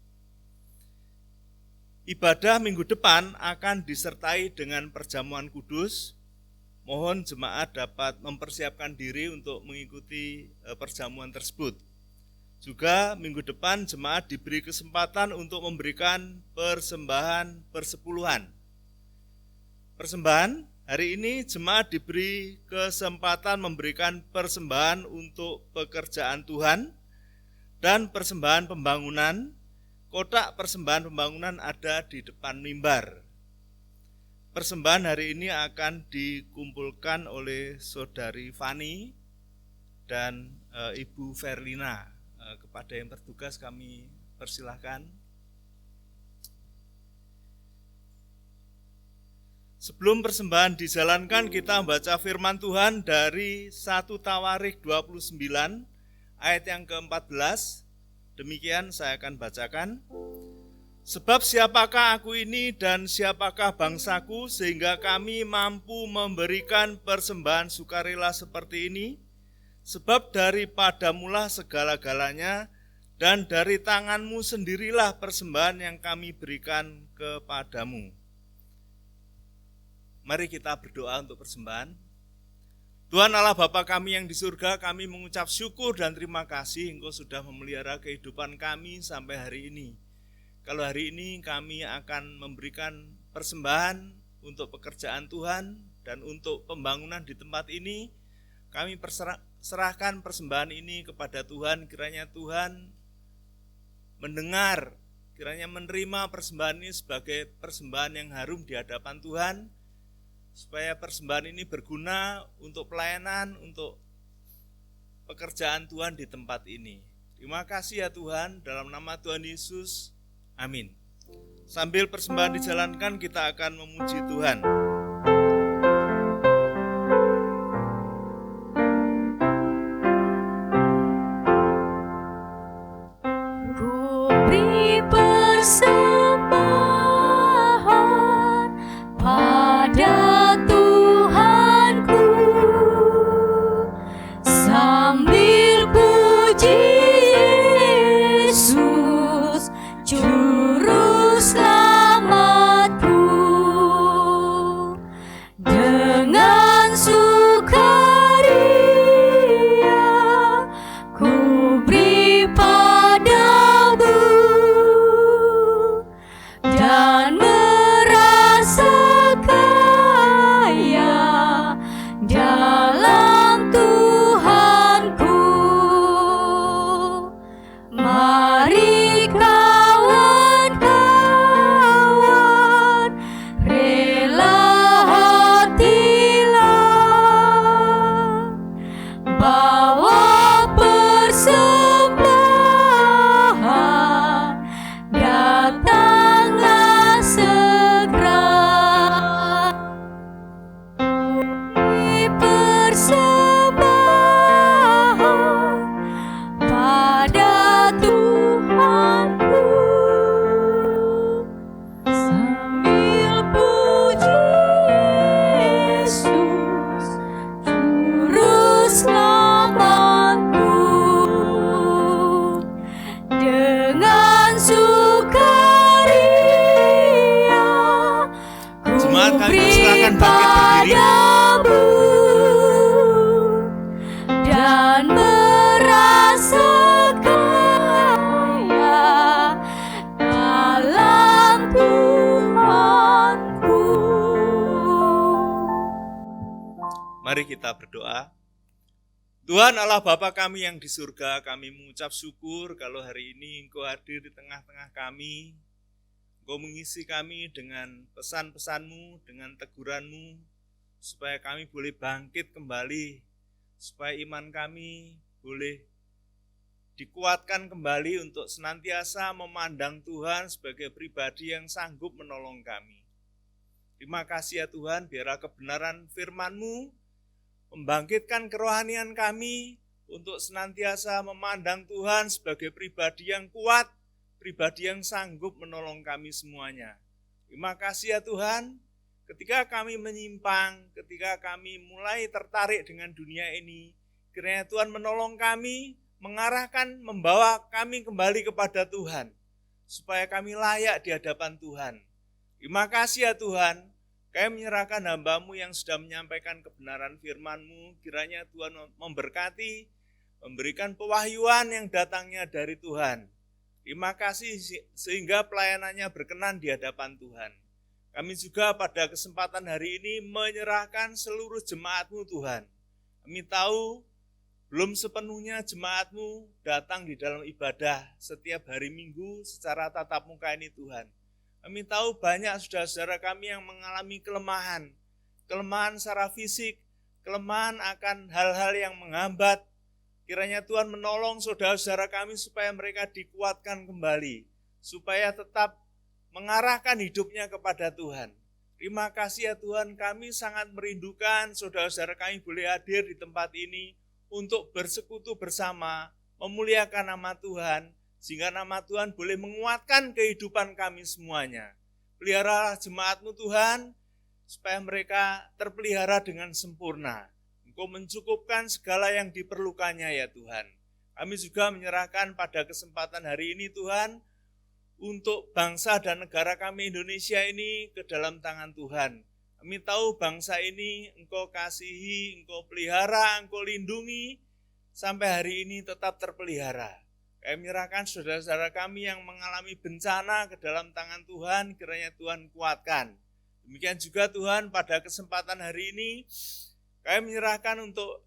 ibadah minggu depan akan disertai dengan perjamuan kudus. Mohon jemaat dapat mempersiapkan diri untuk mengikuti perjamuan tersebut. Juga minggu depan jemaat diberi kesempatan untuk memberikan persembahan persepuluhan. Persembahan, hari ini jemaat diberi kesempatan memberikan persembahan untuk pekerjaan Tuhan dan persembahan pembangunan. Kotak persembahan pembangunan ada di depan mimbar. Persembahan hari ini akan dikumpulkan oleh Saudari Fani dan Ibu Verlina. Kepada yang bertugas kami persilahkan. Sebelum persembahan dijalankan, kita membaca firman Tuhan dari 1 Tawarik 29 ayat yang ke-14. Demikian saya akan bacakan. Sebab siapakah aku ini dan siapakah bangsaku sehingga kami mampu memberikan persembahan sukarela seperti ini? Sebab daripadamulah segala-galanya dan dari tanganmu sendirilah persembahan yang kami berikan kepadamu. Mari kita berdoa untuk persembahan. Tuhan Allah Bapa kami yang di surga, kami mengucap syukur dan terima kasih Engkau sudah memelihara kehidupan kami sampai hari ini. Kalau hari ini kami akan memberikan persembahan untuk pekerjaan Tuhan dan untuk pembangunan di tempat ini, kami serahkan persembahan ini kepada Tuhan. Kiranya Tuhan mendengar, kiranya menerima persembahan ini sebagai persembahan yang harum di hadapan Tuhan, supaya persembahan ini berguna untuk pelayanan, untuk pekerjaan Tuhan di tempat ini. Terima kasih ya Tuhan, dalam nama Tuhan Yesus, amin. Sambil persembahan dijalankan, kita akan memuji Tuhan. Ku beri persembahan pada Tuhanku sambil puji Yesus Juru Selamatku. Dengan sukaria ku beri padamu dan merasa kaya dalam Tuhanku. Mari kawan-kawan, rela hatilah, bawa persembahan, datanglah segera. Persembahan pada Tuhanku sambil puji Yesus Juru Selamatku. Dengan sukaria ku Jemaat, kami beri persilakan bangkit berdiri. padamu dan merasa kaya dalam Tuhanku. Mari kita berdoa. Tuhan Allah Bapa kami yang di surga, kami mengucap syukur kalau hari ini Engkau hadir di tengah-tengah kami. Engkau mengisi kami dengan pesan-pesan-Mu, dengan teguran-Mu, supaya kami boleh bangkit kembali, supaya iman kami boleh dikuatkan kembali untuk senantiasa memandang Tuhan sebagai pribadi yang sanggup menolong kami. Terima kasih ya Tuhan, biarlah kebenaran firman-Mu membangkitkan kerohanian kami untuk senantiasa memandang Tuhan sebagai pribadi yang kuat, pribadi yang sanggup menolong kami semuanya. Terima kasih ya Tuhan, ketika kami menyimpang, ketika kami mulai tertarik dengan dunia ini, kiranya Tuhan menolong kami, mengarahkan, membawa kami kembali kepada Tuhan. supaya kami layak di hadapan Tuhan. Terima kasih ya Tuhan, kami menyerahkan hamba-Mu yang sudah menyampaikan kebenaran firman-Mu, kiranya Tuhan memberkati, memberikan pewahyuan yang datangnya dari Tuhan. Terima kasih sehingga pelayanannya berkenan di hadapan Tuhan. Kami juga pada kesempatan hari ini menyerahkan seluruh jemaat-Mu Tuhan. Kami tahu belum sepenuhnya jemaat-Mu datang di dalam ibadah setiap hari Minggu secara tatap muka ini Tuhan. Kami tahu banyak saudara-saudara kami yang mengalami kelemahan secara fisik, kelemahan akan hal-hal yang menghambat. Kiranya Tuhan menolong saudara-saudara kami supaya mereka dikuatkan kembali, supaya tetap mengarahkan hidupnya kepada Tuhan. Terima kasih ya Tuhan, kami sangat merindukan saudara-saudara kami boleh hadir di tempat ini untuk bersekutu bersama, memuliakan nama Tuhan, sehingga nama Tuhan boleh menguatkan kehidupan kami semuanya. Pelihara jemaat-Mu Tuhan, supaya mereka terpelihara dengan sempurna. Engkau mencukupkan segala yang diperlukannya ya Tuhan. Kami juga menyerahkan pada kesempatan hari ini Tuhan, untuk bangsa dan negara kami Indonesia ini ke dalam tangan Tuhan. Kami tahu bangsa ini Engkau kasihi, Engkau pelihara, Engkau lindungi, sampai hari ini tetap terpelihara. Kami menyerahkan saudara-saudara kami yang mengalami bencana ke dalam tangan Tuhan, kiranya Tuhan kuatkan. Demikian juga Tuhan pada kesempatan hari ini, kami menyerahkan untuk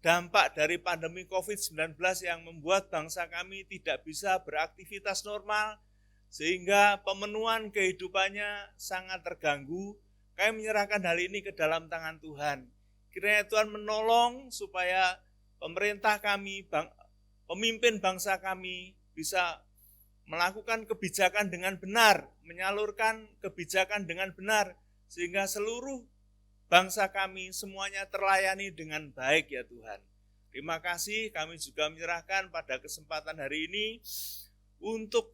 dampak dari pandemi COVID-19 yang membuat bangsa kami tidak bisa beraktivitas normal, sehingga pemenuhan kehidupannya sangat terganggu. Kami menyerahkan hal ini ke dalam tangan Tuhan. Kiranya Tuhan menolong supaya pemerintah kami, pemimpin bangsa kami bisa melakukan kebijakan dengan benar, menyalurkan kebijakan dengan benar, sehingga seluruh bangsa kami semuanya terlayani dengan baik ya Tuhan. Terima kasih, kami juga menyerahkan pada kesempatan hari ini untuk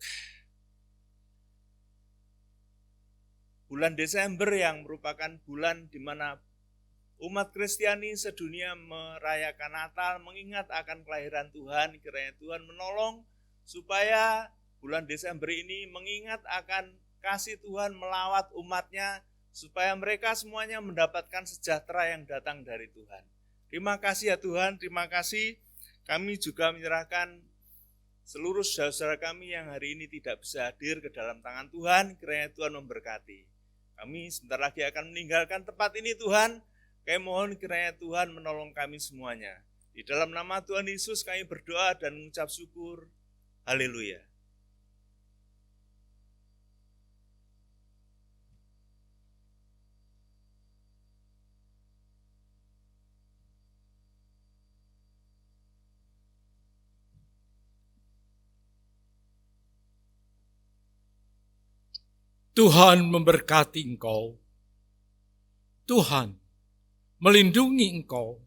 bulan Desember yang merupakan bulan di mana umat Kristiani sedunia merayakan Natal, mengingat akan kelahiran Tuhan. Kiranya Tuhan menolong supaya bulan Desember ini mengingat akan kasih Tuhan melawat umatnya, supaya mereka semuanya mendapatkan sejahtera yang datang dari Tuhan. Terima kasih ya Tuhan, terima kasih. Kami juga menyerahkan seluruh saudara-saudara kami yang hari ini tidak bisa hadir ke dalam tangan Tuhan, kiranya Tuhan memberkati. Kami sebentar lagi akan meninggalkan tempat ini Tuhan, kami mohon kiranya Tuhan menolong kami semuanya. Di dalam nama Tuhan Yesus kami berdoa dan mengucap syukur. Haleluya. Tuhan memberkati engkau. Tuhan melindungi engkau.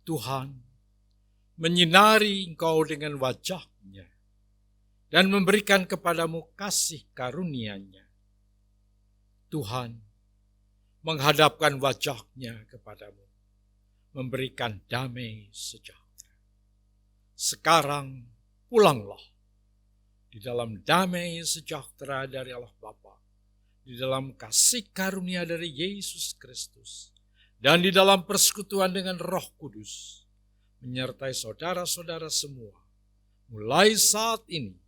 Tuhan menyinari engkau dengan wajah-Nya dan memberikan kepadamu kasih karunia-Nya. Tuhan menghadapkan wajah-Nya kepadamu, memberikan damai sejahtera. Sekarang pulanglah di dalam damai sejahtera dari Allah Bapa, di dalam kasih karunia dari Yesus Kristus, dan di dalam persekutuan dengan Roh Kudus, menyertai saudara-saudara semua, mulai saat ini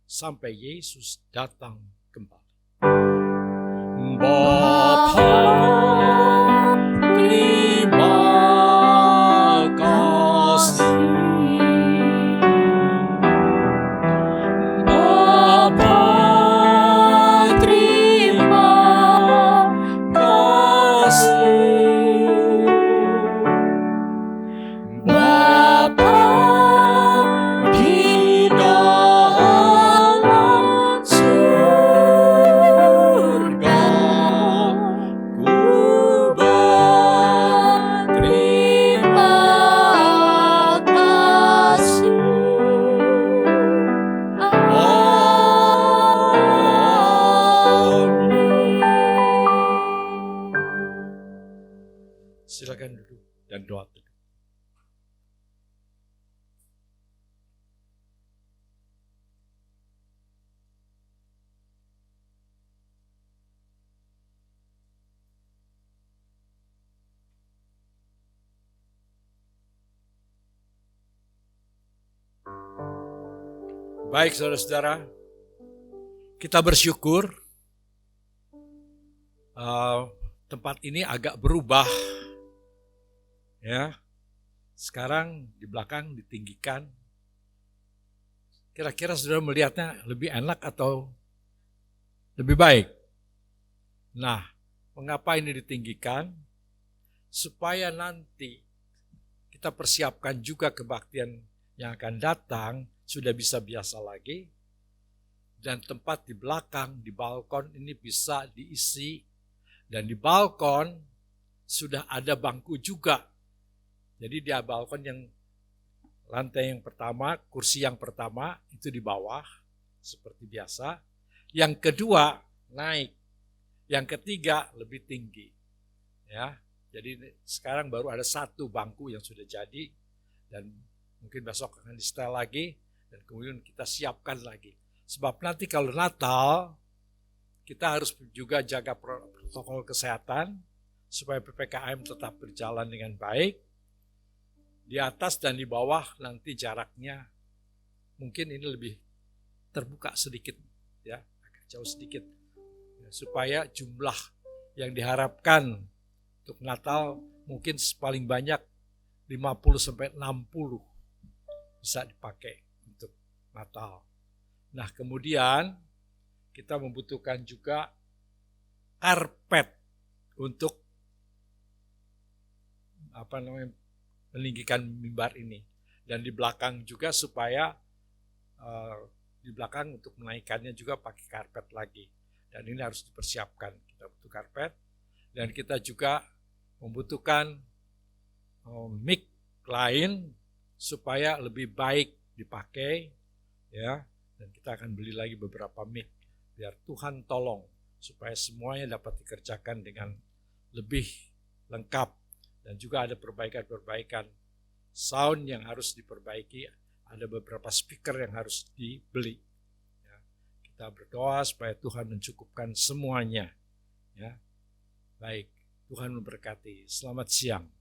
sampai Yesus datang kembali. Bapa, terima kasih. Silakan duduk dan doa teduh. Baik saudara-saudara, kita bersyukur tempat ini agak berubah. Ya, sekarang di belakang ditinggikan. Kira-kira saudara melihatnya lebih enak atau lebih baik? Nah, mengapa ini ditinggikan? Supaya nanti kita persiapkan juga kebaktian yang akan datang sudah bisa biasa lagi. Dan tempat di belakang, di balkon ini bisa diisi. Dan di balkon sudah ada bangku juga. Jadi di balkon yang lantai yang pertama, kursi yang pertama itu di bawah seperti biasa. Yang kedua naik, yang ketiga lebih tinggi. Ya, jadi sekarang baru ada 1 bangku yang sudah jadi dan mungkin besok akan di-setel lagi dan kemudian kita siapkan lagi. Sebab nanti kalau Natal kita harus juga jaga protokol kesehatan supaya PPKM tetap berjalan dengan baik. Di atas dan di bawah nanti jaraknya mungkin ini lebih terbuka sedikit, ya, agak jauh sedikit, ya, supaya jumlah yang diharapkan untuk Natal mungkin paling banyak 50-60 bisa dipakai untuk Natal. Nah, kemudian kita membutuhkan juga karpet untuk meninggikan mimbar ini, dan di belakang juga supaya di belakang untuk menaikkannya juga pakai karpet lagi, dan ini harus dipersiapkan. Kita butuh karpet dan kita juga membutuhkan mic lain supaya lebih baik dipakai, ya, dan kita akan beli lagi beberapa mic biar Tuhan tolong supaya semuanya dapat dikerjakan dengan lebih lengkap. Dan juga ada perbaikan-perbaikan sound yang harus diperbaiki, ada beberapa speaker yang harus dibeli. Ya, kita berdoa supaya Tuhan mencukupkan semuanya. Ya, baik, Tuhan memberkati. Selamat siang.